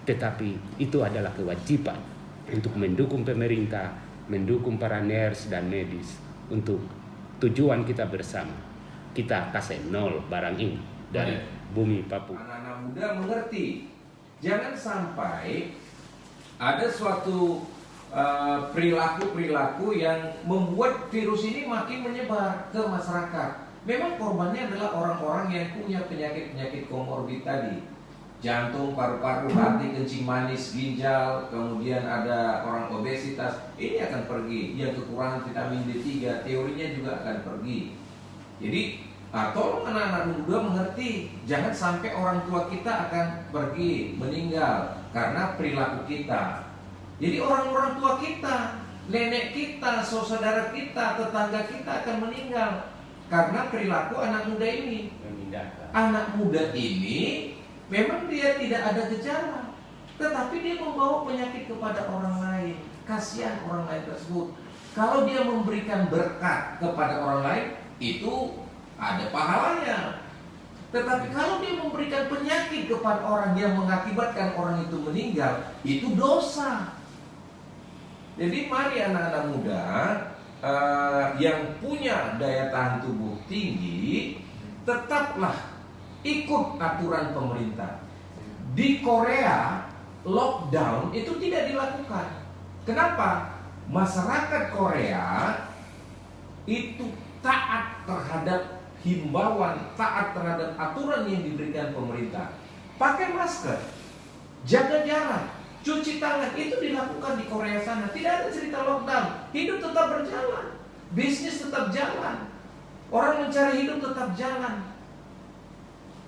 tetapi itu adalah kewajiban untuk mendukung pemerintah, mendukung para nurse dan medis untuk tujuan kita bersama. Kita kasih nol barang ini dari bumi Papua. Anak-anak muda mengerti. Jangan sampai ada suatu perilaku-perilaku yang membuat virus ini makin menyebar ke masyarakat. Memang korbannya adalah orang-orang yang punya penyakit-penyakit komorbid tadi. Jantung, paru-paru, hati, kencing manis, ginjal, kemudian ada orang obesitas. Ini akan pergi. Yang kekurangan vitamin D3, teorinya juga akan pergi. Jadi tolong anak-anak muda mengerti, jangan sampai orang tua kita akan pergi, meninggal karena perilaku kita. Jadi orang-orang tua kita, nenek kita, saudara kita, tetangga kita akan meninggal karena perilaku anak muda ini. Anak muda ini memang dia tidak ada gejala, tetapi dia membawa penyakit kepada orang lain. Kasihan orang lain tersebut. Kalau dia memberikan berkat kepada orang lain, itu ada pahalanya. Tetapi kalau dia memberikan penyakit kepada orang yang mengakibatkan orang itu meninggal, itu dosa. Jadi mari anak-anak muda yang punya daya tahan tubuh tinggi, tetaplah ikut aturan pemerintah. Di Korea, lockdown itu tidak dilakukan. Kenapa? Masyarakat Korea itu taat terhadap himbauan, taat terhadap aturan yang diberikan pemerintah. pakai masker, jaga jarak, cuci tangan. Itu dilakukan di Korea sana. Tidak ada cerita lockdown. Hidup tetap berjalan, bisnis tetap jalan, orang mencari hidup tetap jalan.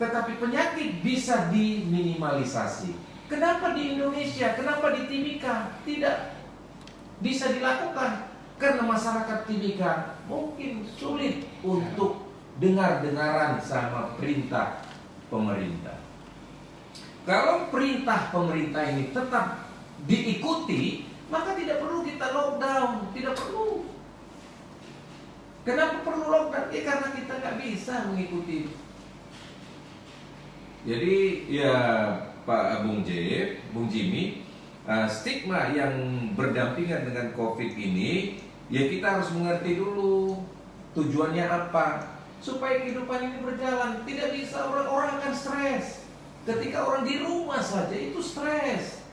Tetapi penyakit bisa diminimalisasi. Kenapa di Indonesia, kenapa di Timika tidak bisa dilakukan? Karena masyarakat Timika mungkin sulit untuk dengar-dengaran sama perintah pemerintah. Kalau perintah pemerintah ini tetap diikuti, maka tidak perlu kita lockdown, tidak perlu. Kenapa perlu lockdown? Ya karena kita nggak bisa mengikuti. Jadi ya Pak Bung Jimmy, stigma yang berdampingan dengan COVID ini, ya kita harus mengerti dulu tujuannya apa, supaya kehidupan ini berjalan. Tidak bisa orang-orang akan stres. Ketika orang di rumah saja itu stres.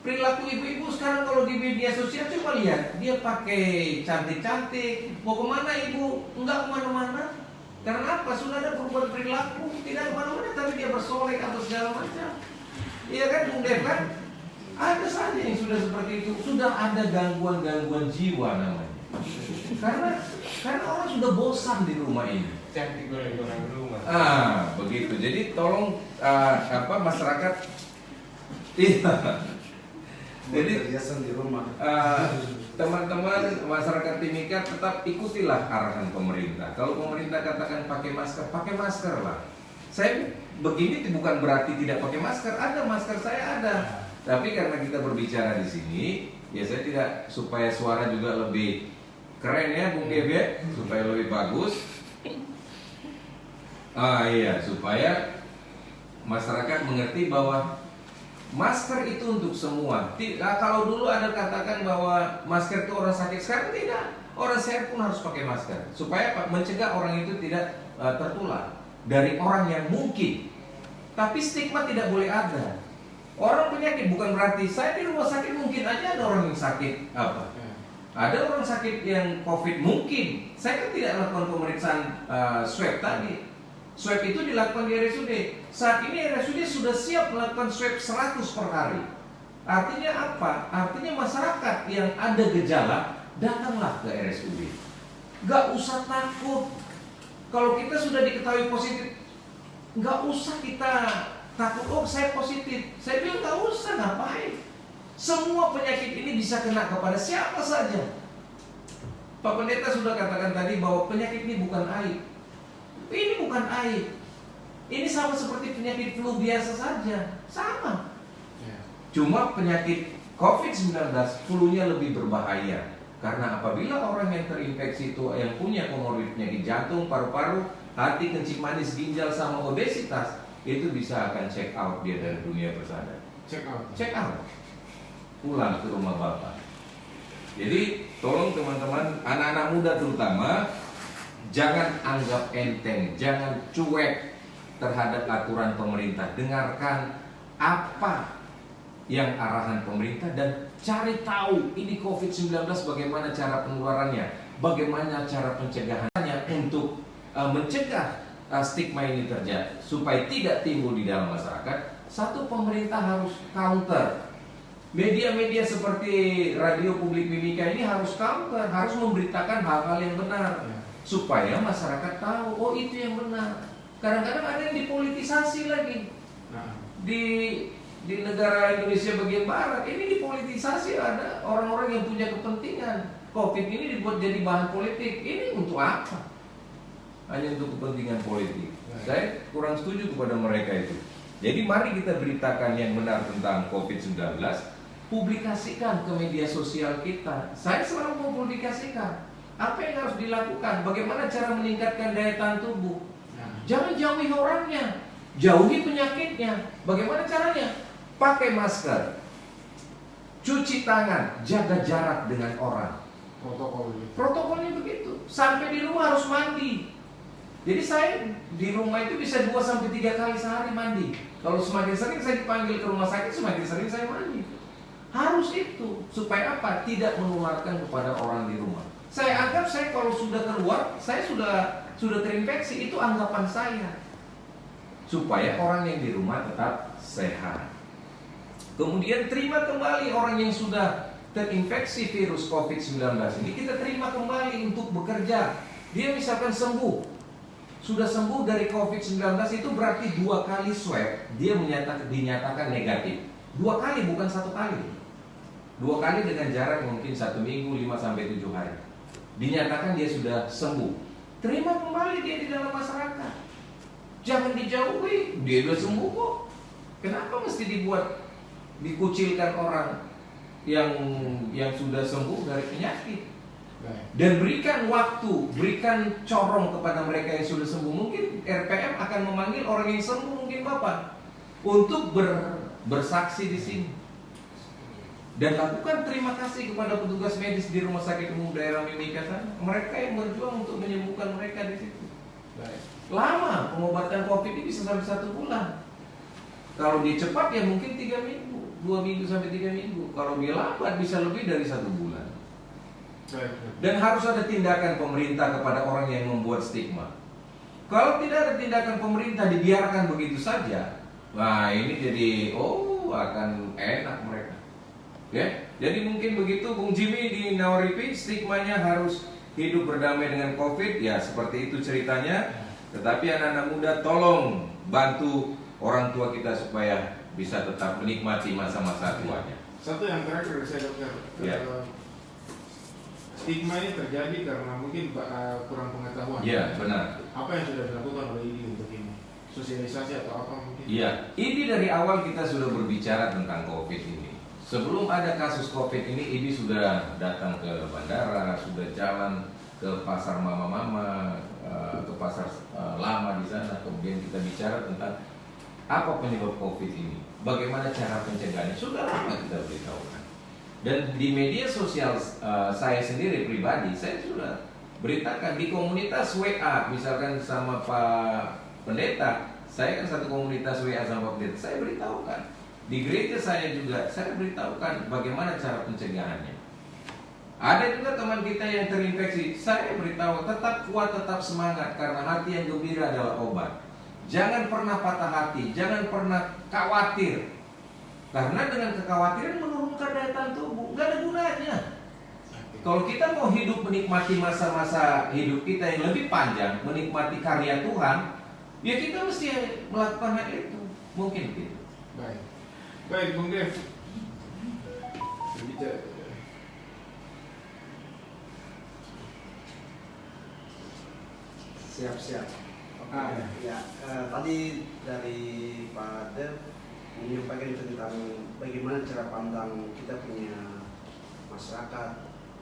Perilaku ibu-ibu sekarang kalau di media sosial, coba lihat, dia pakai cantik-cantik, mau kemana ibu? Enggak kemana-mana. Karena apa? Sudah ada perubahan perilaku, tidak kemana-mana, tapi dia bersolek atau segala macam. Iya kan Bung Dev kan? Ada saja yang sudah seperti itu. Sudah ada gangguan-gangguan jiwa namanya. Karena orang sudah bosan di rumah ini. Cantik orang rumah. Begitu. Jadi tolong masyarakat. Iya. Jadi Biasa di rumah. teman-teman masyarakat Timika tetap ikutilah arahan pemerintah. Kalau pemerintah katakan pakai masker lah. Saya begini bukan berarti tidak pakai masker. Ada masker saya ada. Tapi karena kita berbicara di sini, ya saya tidak, supaya suara juga lebih keren ya Bung Dev ya, supaya lebih bagus. Iya, supaya masyarakat mengerti bahwa masker itu untuk semua. Kalau dulu ada katakan bahwa masker itu orang sakit, sekarang tidak. Orang sehat pun harus pakai masker. Supaya mencegah orang itu tidak tertular dari orang yang mungkin. Tapi stigma tidak boleh ada. Orang penyakit bukan berarti saya di rumah sakit, mungkin aja ada orang yang sakit apa. Ada orang sakit yang COVID mungkin. Saya kan tidak melakukan pemeriksaan swab tadi. Swab itu dilakukan di RSUD. Saat ini RSUD sudah siap melakukan swab 100 per hari. Artinya apa? Artinya masyarakat yang ada gejala, datanglah ke RSUD. Gak usah takut. Kalau kita sudah diketahui positif, gak usah kita takut, oh saya positif. Saya bilang gak usah, ngapain. Semua penyakit ini bisa kena kepada siapa saja. Pak Pendeta sudah katakan tadi bahwa penyakit ini bukan aib. Ini bukan aib. Ini sama seperti penyakit flu biasa saja. Sama. Cuma penyakit COVID-19 flu-nya lebih berbahaya. Karena apabila orang yang terinfeksi itu yang punya komorbid penyakit jantung, paru-paru, hati, kencing manis, ginjal sama obesitas, itu bisa akan check out dia dari dunia bersadar. Check out. Pulang ke rumah Bapak. Jadi tolong teman-teman, anak-anak muda terutama, jangan anggap enteng, jangan cuek terhadap aturan pemerintah. Dengarkan apa yang arahan pemerintah dan cari tahu ini COVID-19 bagaimana cara penularannya, bagaimana cara pencegahannya untuk mencegah stigma ini terjadi supaya tidak timbul di dalam masyarakat. Satu, pemerintah harus counter. Media-media seperti Radio Publik Mimika ini harus counter, harus memberitakan hal-hal yang benar supaya masyarakat tahu, oh itu yang benar. Kadang-kadang ada yang dipolitisasi lagi. Di negara Indonesia bagian barat ini dipolitisasi, ada orang-orang yang punya kepentingan. COVID ini dibuat jadi bahan politik. Ini untuk apa? Hanya untuk kepentingan politik. Saya kurang setuju kepada mereka itu. Jadi mari kita beritakan yang benar tentang COVID-19, publikasikan ke media sosial kita. Saya selalu mempublikasikan apa yang harus dilakukan, bagaimana cara meningkatkan daya tahan tubuh. Jangan jauhi orangnya, jauhi penyakitnya. Bagaimana caranya? Pakai masker, cuci tangan, jaga jarak dengan orang. Protokolnya begitu. Sampai di rumah harus mandi. Jadi saya di rumah itu bisa 2-3 kali sehari mandi. Kalau semakin sering saya dipanggil ke rumah sakit, semakin sering saya mandi. Harus itu. Supaya apa? Tidak menularkan kepada orang di rumah. Saya anggap saya kalau sudah keluar, saya sudah terinfeksi. Itu anggapan saya. supaya orang yang di rumah tetap sehat. Kemudian terima kembali orang yang sudah terinfeksi virus COVID-19 ini, kita terima kembali untuk bekerja. Dia misalkan sembuh, sudah sembuh dari COVID-19, itu berarti 2 kali swab dia dinyatakan negatif. 2 kali, bukan 1 kali. 2 kali dengan jarak mungkin 1 minggu, 5-7 hari. Dinyatakan dia sudah sembuh. Terima kembali dia di dalam masyarakat. Jangan dijauhi, dia sudah sembuh kok. Kenapa mesti dikucilkan orang yang sudah sembuh dari penyakit? Dan berikan waktu, berikan corong kepada mereka yang sudah sembuh. Mungkin RPM akan memanggil orang yang sembuh, mungkin Bapak, untuk bersaksi di sini. Dan lakukan terima kasih kepada petugas medis di Rumah Sakit Umum Daerah Mimika sana. Mereka yang berjuang untuk menyembuhkan mereka di situ. Lama pengobatan COVID ini bisa sampai 1 bulan. Kalau dia cepat ya mungkin 3 minggu, 2 minggu sampai 3 minggu. Kalau dia lambat bisa lebih dari 1 bulan. Dan harus ada tindakan pemerintah kepada orang yang membuat stigma. Kalau tidak ada tindakan pemerintah, dibiarkan begitu saja, nah ini jadi akan enak mereka. Ya, jadi mungkin begitu Bung Jimmy di Nawaripi, stigmanya harus hidup berdamai dengan COVID, ya seperti itu ceritanya. Tetapi anak-anak muda tolong bantu orang tua kita supaya bisa tetap menikmati masa-masa tuanya. Satu yang terakhir saya dokter, Ya. Stigma ini terjadi karena mungkin kurang pengetahuan. Iya, benar. Apa yang sudah dilakukan oleh IDI untuk ini? Sosialisasi atau apa mungkin? Iya, ini dari awal kita sudah berbicara tentang COVID ini. Sebelum ada kasus COVID ini, IDI sudah datang ke bandara, sudah jalan ke pasar mama-mama, ke pasar lama di sana. Kemudian kita bicara tentang apa penyebab COVID ini, bagaimana cara pencegahannya. Sudah lama kita beritahukan. Dan di media sosial saya sendiri pribadi, saya sudah beritakan di komunitas WA, misalkan sama Pak Pendeta, saya kan satu komunitas WA sama Pak Pendeta, saya beritahukan. Di gereja saya juga, saya beritahukan bagaimana cara pencegahannya. Ada juga teman kita yang terinfeksi, saya beritahu tetap kuat, tetap semangat, karena hati yang gembira adalah obat. Jangan pernah patah hati, jangan pernah khawatir. Karena dengan kekhawatiran menurunkan daya tahan tubuh, nggak ada gunanya. Kalau kita mau hidup menikmati masa-masa hidup kita yang lebih panjang, menikmati karya Tuhan, ya kita mesti melakukan hal itu. Mungkin gitu. Baik, Bung Dev. Siap. Tadi dari Pak Dev menyampaikan tentang bagaimana cara pandang kita punya masyarakat,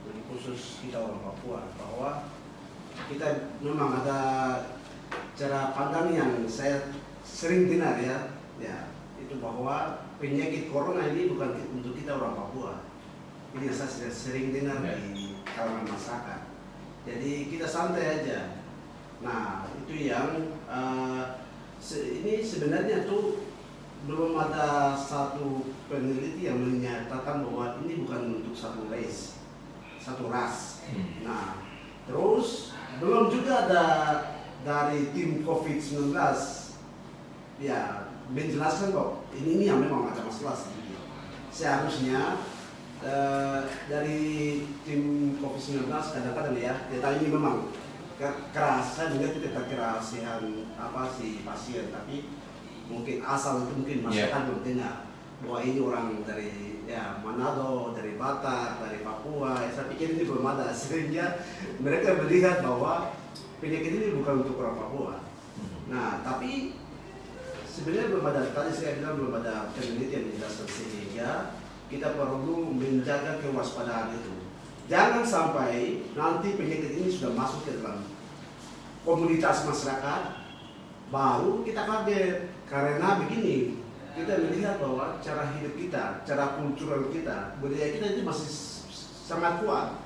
lebih khusus kita orang Papua, bahwa kita memang ada cara pandang yang saya sering dengar ya, itu bahwa penyakit corona ini bukan untuk kita orang Papua. Ini yang saya sudah sering dengar di kalangan masyarakat. Jadi kita santai aja. Nah itu yang ini sebenarnya tuh belum ada satu peneliti yang menyatakan bahwa ini bukan untuk satu race, satu ras. Nah, terus belum juga ada dari tim COVID-19 ya menjelaskan kok ini yang memang ada masalah sedikit. Seharusnya dari tim COVID-19 kadang-kadang ya, data ini memang keras. Saya juga tidak kerasihan si pasien, tapi mungkin asal itu mungkin masyarakat belum dengar bahwa ini orang dari Manado, dari Batak, dari Papua. Saya pikir ini belum ada, sehingga mereka melihat bahwa penyakit ini bukan untuk orang Papua. Nah, tapi sebenarnya belum ada, tadi saya bilang belum ada penelitian yang menjelaskan, sehingga kita perlu menjaga kewaspadaan itu. Jangan sampai nanti penyakit ini sudah masuk ke dalam komunitas masyarakat, baru kita kaget. Karena begini, kita melihat bahwa cara hidup kita, cara kultural kita, budaya kita itu masih sangat kuat.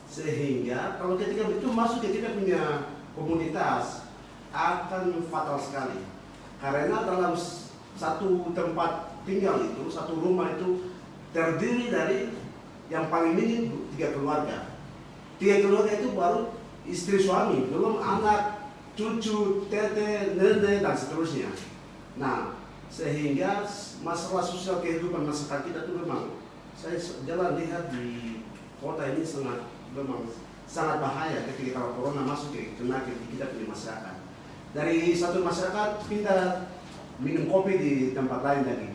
Sehingga kalau ketika itu masuk ke kita punya komunitas, akan fatal sekali. Karena dalam satu tempat tinggal itu, satu rumah itu terdiri dari yang paling minim 3 keluarga. 3 keluarga itu baru istri suami, belum anak cucu, tete, nenek dan seterusnya. Nah, sehingga masalah sosial kehidupan masyarakat kita itu memang saya jalan lihat di kota ini memang sangat bahaya ketika kalau corona masuk ke kita punya masyarakat. Dari satu masyarakat pindah minum kopi di tempat lain lagi.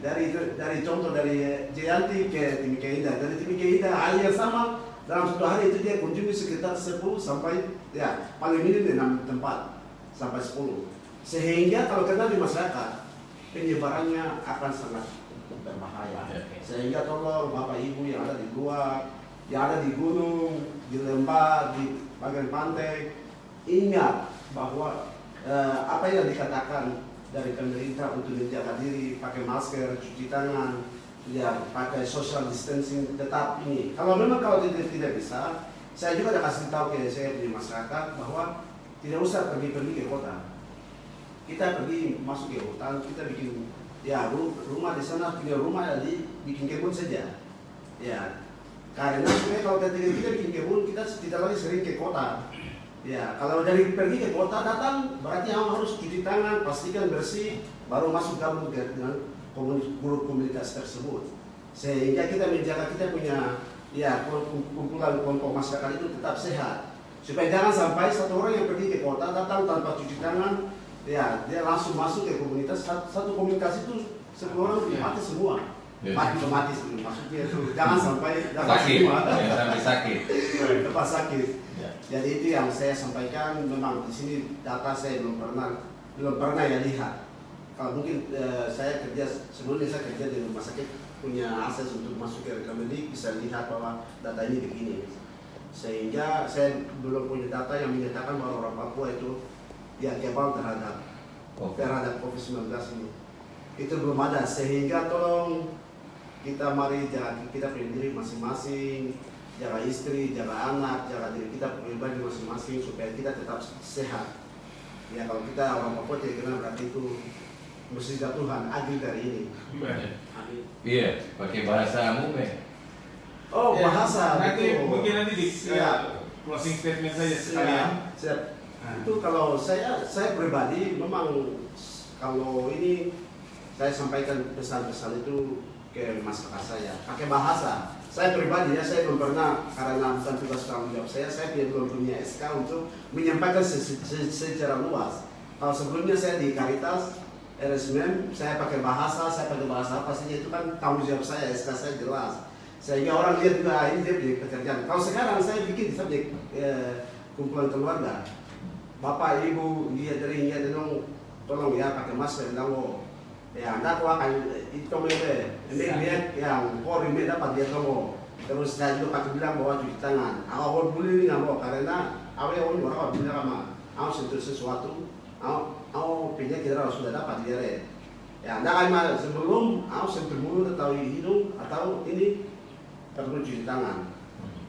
Dari contoh dari Jayanti ke Timika Indah, dari Timika Indah hal yang sama dalam satu hari itu dia kunjungi sekitar 10 sampai ya paling minim 6 tempat sampai 10. Sehingga kalau kena di masyarakat penyebarannya akan sangat berbahaya. Sehingga tolong Bapak Ibu yang ada di luar, yang ada di gunung, di lembah, di bagian pantai, ingat bahwa apa yang dikatakan dari pemerintah untuk menjaga diri, pakai masker, cuci tangan, ya pakai social distancing tetap ini. Kalau tidak bisa, saya juga ada kasih tahu ke saya punya masyarakat bahwa tidak usah pergi-pergi ke kota. Kita pergi masuk ke hutan, kita bikin ya rumah di sana, punya rumah jadi bikin kebun saja. Ya, karena sebenarnya kalau kita bikin kebun, kita tidak lagi sering ke kota. Ya, kalau dari pergi ke kota datang berarti harus cuci tangan, pastikan bersih, baru masuk gabung dengan grup komunitas tersebut. Sehingga kita menjaga kita punya ya kumpulan kelompok masyarakat itu tetap sehat. Supaya jangan sampai satu orang yang pergi ke kota datang tanpa cuci tangan, ya dia langsung masuk ke komunitas. Satu komunitas itu 10 orang mati semua. Mati maksudnya itu jangan sampai sakit, sampai sakit. Lepas sakit. Jadi itu yang saya sampaikan. Memang di sini data saya belum pernah ya lihat. Kalau mungkin saya sebelumnya saya kerja di rumah sakit punya akses untuk masuk ke rekam medik, bisa lihat bahwa data ini begini. Sehingga saya belum punya data yang menyatakan bahwa orang Papua itu yang kebal terhadap COVID-19 ini. Itu belum ada. Sehingga tolong mari jaga kita punya diri masing-masing, jaga istri, jaga anak, jaga diri kita pribadi masing-masing supaya kita tetap sehat. Ya kalau kita orang Papua tidak kenal berarti itu musibah Tuhan adil dari ini. Amin. Iya, pakai bahasa mume. Oh ya, bahasa. Mungkin nanti di closing statement saja sekalian. Siap. Itu kalau saya pribadi memang kalau ini saya sampaikan pesan-pesan itu ke masyarakat saya pakai bahasa. Saya pribadi ya, saya belum pernah karena bukan tugas tanggung jawab saya belum punya SK untuk menyampaikan secara luas. Kalau sebelumnya saya di Caritas, RSMM, saya pakai bahasa apa saja itu kan tanggung jawab saya, SK saya jelas. Sehingga orang lihat juga ini dia punya pekerjaan. Kalau sekarang saya bikin subjek kumpulan keluarga, Bapak Ibu lihat dong, tolong ya pakai masker dan ya anda tuh akan itu ini lihat yang kori dapat dia kamu terus saya juga pakai bilang bahwa cuci tangan awal boleh ini nggak mau karena awal orang bilang sama awal sentuh sesuatu awal punya kita sudah dapat dia ya anda kan sebelum awal sentuh mulut atau hidung atau ini perlu cuci tangan.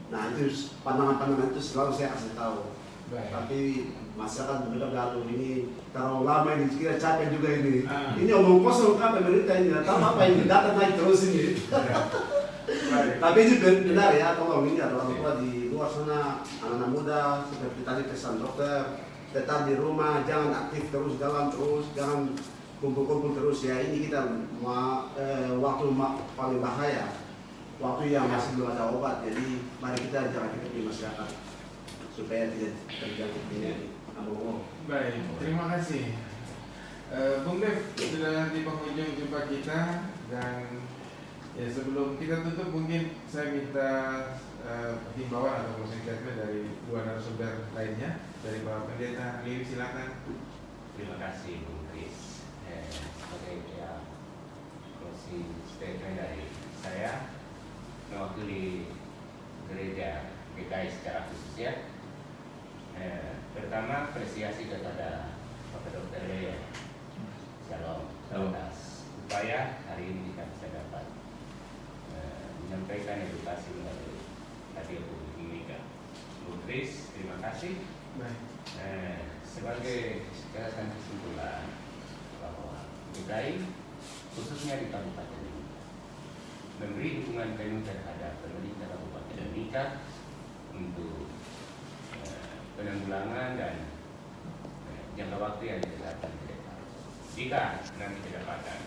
Nah itu pandangan-pandangan itu selalu saya kasih tahu. Tapi masyarakat benar-benar ini terlalu lama ini kira capek juga ini. Ini omong kosong kan pemerintah ini, tahu apa ini data naik terus ini. Tapi itu benar ya, tolong ini ada orang tua di luar sana, anak-anak muda seperti tadi pesan dokter, tetap di rumah, jangan aktif terus, jalan terus, jangan kumpul-kumpul terus ya. Ini kita waktu paling bahaya, waktu yang masih belum ada obat. Jadi mari kita jaga kita di masyarakat supaya tidak terjadi penyakit. Baik, terima kasih. Bung Dev sudah di penghujung jumpa kita dan ya sebelum kita tutup mungkin saya minta himbauan atau closing statement dari dua narasumber lainnya. Dari Bapak Pendeta Liwi, silakan. Terima kasih Bung Kris. Sebagai closing statement dari saya mewakili gereja GKI secara khusus ya. Pertama apresiasi kepada Bapak Dr. Leo Shalom atas upaya hari ini kita bisa dapat menyampaikan edukasi melalui radio Mika. Bung Kris, terima kasih. Sebagai catatan kesimpulan bahwa GKI khususnya di Kabupaten Mimika memberi dukungan penuh terhadap pemerintah Kabupaten Mimika untuk penanggulangan dan jangka waktu yang ditetapkan mereka. Jika nanti kedapatan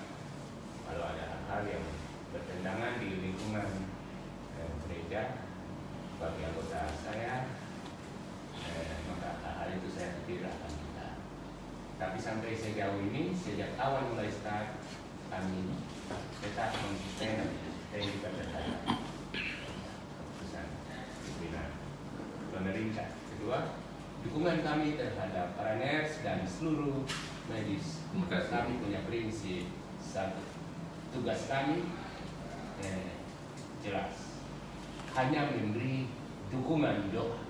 kalau ada hal-hal yang bertentangan di lingkungan gereja bagi anggota saya, maka hal-hal itu saya tidak akan minta. Tapi sampai sejauh ini, sejak awal mulai start, kami tetap mengikuti juga terhadap keputusan pimpinan pemerintah. Kedua, dukungan kami terhadap para nurse dan seluruh medis. Kami punya prinsip satu, tugas kami jelas, hanya memberi dukungan doa,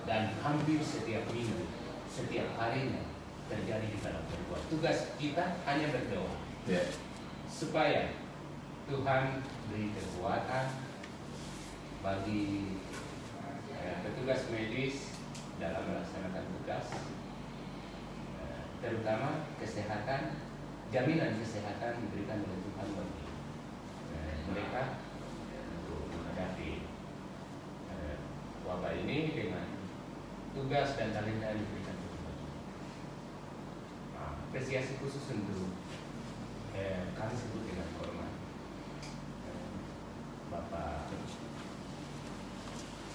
dan hampir setiap minggu, setiap harinya terjadi di dalam berbuat. Tugas kita hanya berdoa supaya Tuhan beri kekuatan bagi petugas medis dalam melaksanakan tugas, terutama kesehatan, jaminan kesehatan diberikan oleh Tuhan bagi mereka untuk menghadapi wabah ini dengan tugas dan talenta yang diberikan Tuhan. Apresiasi khusus untuk kami sebut dengan hormat Bapak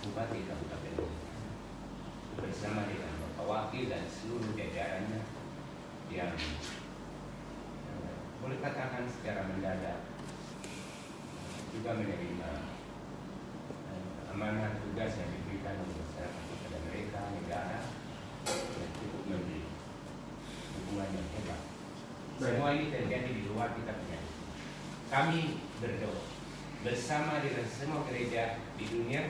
Bupati Kabupaten bersama dengan Bapak Wakil dan seluruh jajarannya yang boleh katakan secara mendadak juga menerima amanah tugas yang diberikan oleh masyarakat kepada mereka, negara, yang cukup memberi dukungan yang hebat. Semua ini terjadi di luar kita punya. Kami berdoa bersama dengan semua gereja di dunia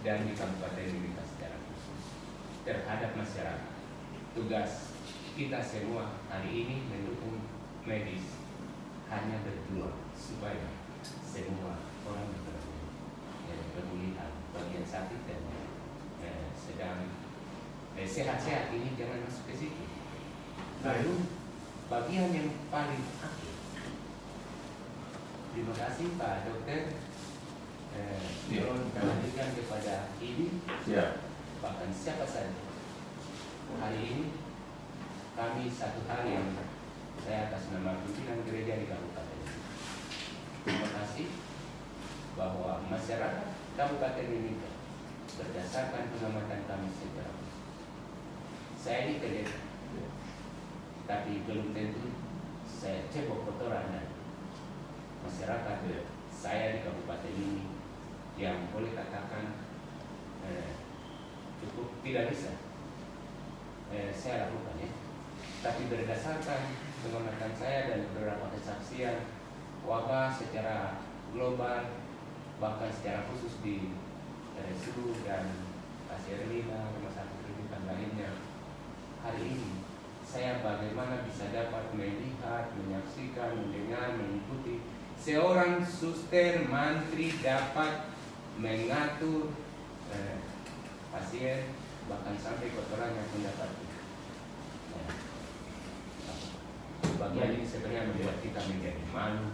dan di Kabupaten Mimika secara khusus terhadap masyarakat. Tugas kita semua hari ini mendukung medis, hanya berdoa supaya semua orang pemulihan bagian sakit dan sedang sehat-sehat ini jangan masuk ke situ. Lalu bagian yang paling akhir, terima kasih Pak Dokter, tolong ditanyakan kepada ini, bahkan siapa saja. Hari ini kami satu hal yang saya atas nama pimpinan gereja di Kabupaten, terima kasih bahwa masyarakat Kabupaten Mimika berdasarkan pengamatan kami secara saya ini kerja, tapi belum tentu saya cebok kotoran dan masyarakat saya di kabupaten ini yang boleh katakan cukup tidak bisa saya lakukan ya. Tapi berdasarkan pengamatan saya dan beberapa kesaksian wabah secara global, bahkan secara khusus di RSU dan Pasirlina, rumah sakit rujukan lainnya, hari ini saya bagaimana bisa dapat melihat, menyaksikan, mendengar, mengikuti seorang suster mantri dapat mengatur pasien, bahkan sampai kotorannya pun dapat. Bagian ini sebenarnya membuat kita menjadi malu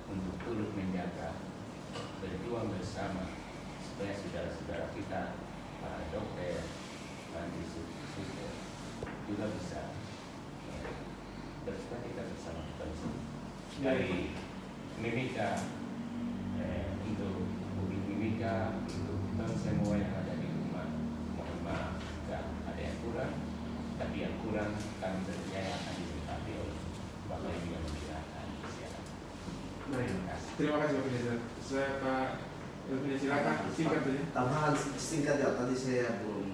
untuk turut menjaga, berjuang bersama supaya saudara-saudara kita, para dokter, mantri suster juga bisa bersuka cita bersama kita dari Mimika, untuk Bukit Mimika, untuk kita semua yang ada di rumah. Mohon maaf jika ada yang kurang, tapi yang kurang kami percaya akan dilengkapi oleh Bapak Ibu yang memperhatikan kesehatan. Terima kasih Pak Pendeta. Saya Pak Pendeta silakan singkat saja. Tambahan singkat ya, tadi saya belum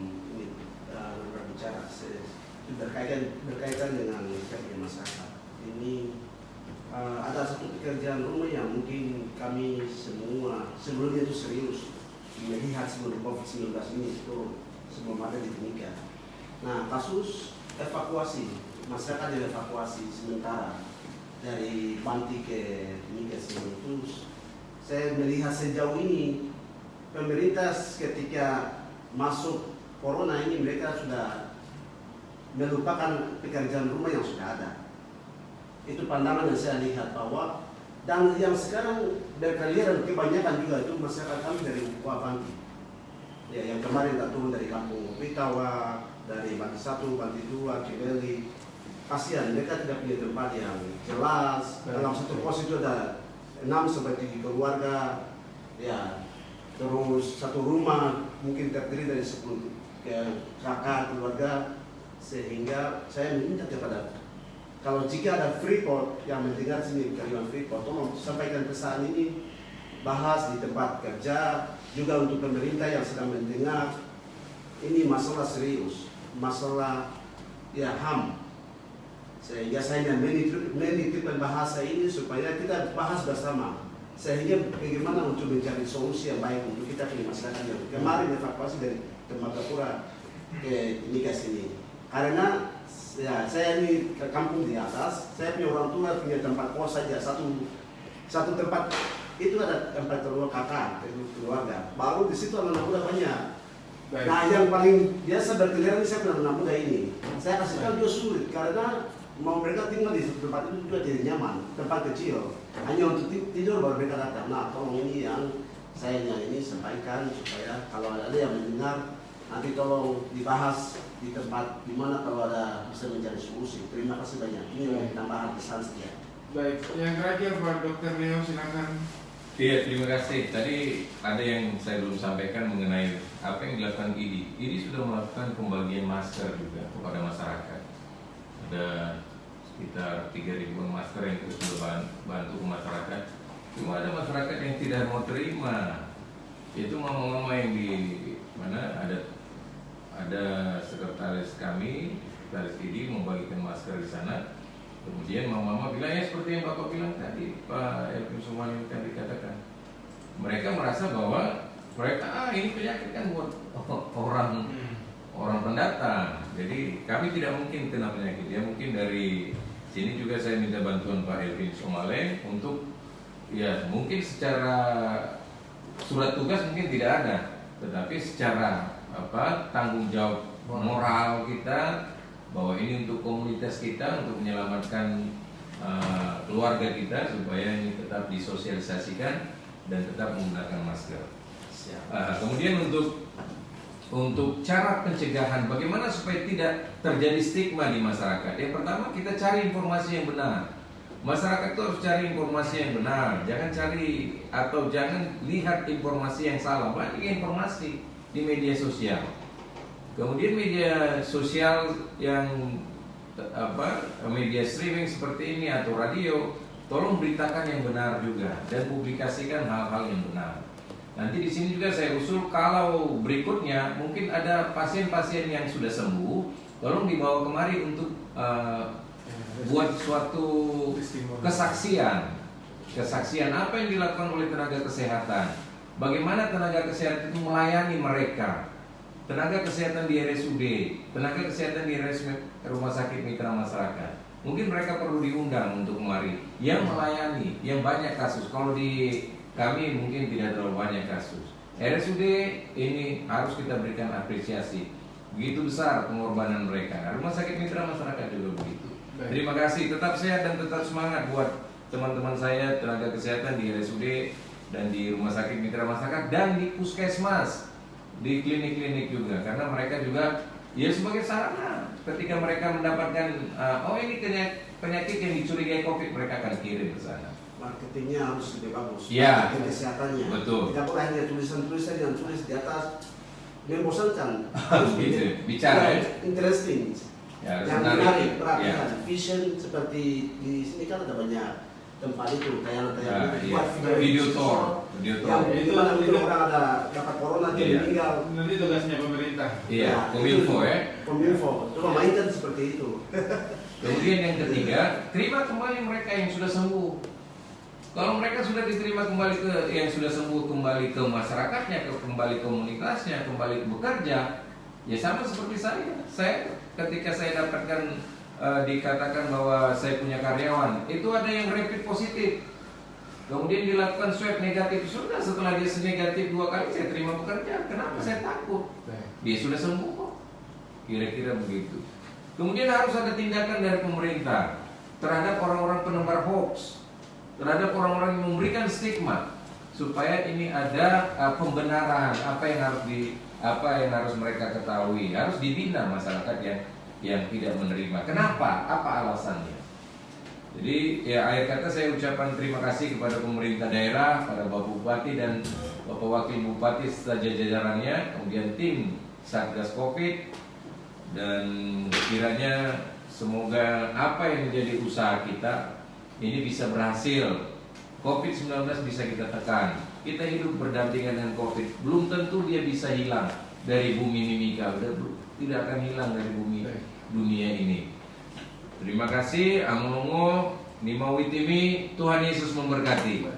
berbicara berkaitan dengan kerja masyarakat. Ini ada satu pekerjaan rumah yang mungkin kami semua sebelumnya itu serius melihat sebelum COVID-19 ini itu sebelum ada di Timika. Nah, kasus evakuasi, masyarakat yang evakuasi sementara dari Banti ke Timika itu, saya melihat sejauh ini pemerintah ketika masuk corona ini mereka sudah melupakan pekerjaan rumah yang sudah ada. Itu pandangan yang saya lihat bahwa, dan yang sekarang berkeliaran kebanyakan juga itu masyarakat kami dari Banti. Ya, yang kemarin tak turun dari Kampung Pitawa, dari Banti satu, lantai 2, Kibeli. Kasihan mereka tidak punya tempat yang jelas. Dalam satu pos itu ada 6 seperti keluarga, ya. Terus satu rumah mungkin terdiri dari 10 kakak keluarga, sehingga saya meminta kepada, kalau jika ada Freeport yang mendengar sini Kalimantan Freeport, tolong sampaikan pesan ini, bahas di tempat kerja, juga untuk pemerintah yang sedang mendengar. Ini masalah serius, masalah ya HAM. Sehingga saya menitipkan bahasa ini supaya kita bahas bersama. Sehingga bagaimana untuk mencari solusi yang baik untuk kita punya masyarakat yang kemarin evakuasi dari Tembagapura ke sini. Karena ya, saya ini ke kampung di atas, saya punya orang tua punya tempat kos saja satu tempat itu ada tempat kakak keluarga. Baru di situ anak muda banyak. Baik. Nah, yang paling biasa berkeliaran saya punya anak muda ini. Saya kasih tahu juga sulit karena mau mereka tinggal di tempat itu juga tidak nyaman, tempat kecil. Hanya untuk tidur baru mereka datang. Nah, tolong ini yang saya ini sampaikan supaya kalau ada yang mendengar nanti tolong dibahas di tempat di mana kalau ada bisa mencari solusi. Terima kasih banyak. Ini tambahan pesan saja. Baik, yang terakhir Pak Dr. Leo, silakan. Iya, terima kasih. Tadi ada yang saya belum sampaikan mengenai apa yang dilakukan IDI. IDI sudah melakukan pembagian masker juga kepada masyarakat. Ada sekitar 3.000 masker yang terus bantu ke masyarakat. Cuma ada masyarakat yang tidak mau terima. Itu mama-mama yang di mana ada sekretaris kami, sekretaris IDI membagikan masker di sana. Kemudian mama-mama bilang ya seperti yang Bapak bilang tadi, Pak Elvin Sumali tadi katakan. Mereka merasa bahwa mereka ini penyakit kan buat orang pendatang. Jadi kami tidak mungkin kena penyakit. Ya mungkin dari sini juga saya minta bantuan Pak Elvin Sumali untuk ya mungkin secara surat tugas mungkin tidak ada, tetapi secara tanggung jawab moral kita bahwa ini untuk komunitas kita, untuk menyelamatkan keluarga kita supaya ini tetap disosialisasikan dan tetap menggunakan masker. Kemudian untuk cara pencegahan, bagaimana supaya tidak terjadi stigma di masyarakat? Yang pertama kita cari informasi yang benar. Masyarakat itu harus cari informasi yang benar, jangan cari atau jangan lihat informasi yang salah. Banyak informasi di media sosial. Kemudian media sosial yang media streaming seperti ini atau radio, tolong beritakan yang benar juga dan publikasikan hal-hal yang benar. Nanti di sini juga saya usul kalau berikutnya mungkin ada pasien-pasien yang sudah sembuh, tolong dibawa kemari untuk buat suatu kesaksian apa yang dilakukan oleh tenaga kesehatan, bagaimana tenaga kesehatan itu melayani mereka. Tenaga kesehatan di RSUD, tenaga kesehatan di Rumah Sakit Mitra Masyarakat. Mungkin mereka perlu diundang untuk kemari yang melayani, yang banyak kasus. Kalau di kami mungkin tidak terlalu banyak kasus. RSUD ini harus kita berikan apresiasi. Begitu besar pengorbanan mereka. Rumah Sakit Mitra Masyarakat juga begitu. Baik. Terima kasih, tetap sehat dan tetap semangat buat teman-teman saya tenaga kesehatan di RSUD dan di Rumah Sakit Mitra Masyarakat dan di Puskesmas. Di klinik-klinik juga, karena mereka juga ya sebagai sarana ketika mereka mendapatkan ini penyakit yang dicurigai COVID, mereka akan kirim ke sana. Marketingnya harus lebih bagus. Ya. Marketing kesehatannya. Betul. Tidak boleh hanya tulisan-tulisan yang tulis di atas membosankan. Harus Gitu, bicara ya. Interesting. Ya, yang menarik. menarik, perhatikan. Ya. Vision seperti di sini kan ada banyak tempat itu kayak Ya, buat iya. Video tour. yang Itu- dimana itu- orang ada dapat corona dia Iya. meninggal. Nanti tugasnya pemerintah. Iya, Kominfo ya. Kominfo, coba mainkan seperti itu. Kemudian yang ketiga, terima kembali mereka yang sudah sembuh. Kalau mereka sudah diterima kembali yang sudah sembuh kembali ke masyarakatnya, kembali komunitasnya, kembali bekerja, ya sama seperti saya. Ketika saya dapatkan dikatakan bahwa saya punya karyawan, itu ada yang rapid positif. Kemudian dilakukan swab negatif, sudah setelah dia negatif 2 kali saya terima bekerja. Kenapa saya takut? Dia sudah sembuh kok. Kira-kira begitu. Kemudian harus ada tindakan dari pemerintah terhadap orang-orang penebar hoax, terhadap orang-orang yang memberikan stigma, supaya ini ada pembenaran apa yang harus Apa yang harus mereka ketahui? Harus dibina masyarakat yang tidak menerima. Kenapa? Apa alasannya? Jadi ya akhir kata saya ucapkan terima kasih kepada pemerintah daerah, pada Bapak Bupati dan Bapak Wakil Bupati serta jajarannya, kemudian tim Satgas Covid, dan kiranya semoga apa yang menjadi usaha kita ini bisa berhasil. Covid-19 bisa kita tekan. Kita hidup berdampingan dengan Covid. Belum tentu dia bisa hilang dari bumi Mimika. Tidak akan hilang dari bumi dunia ini. Terima kasih. Amunongo, Nimawitimi, Tuhan Yesus memberkati.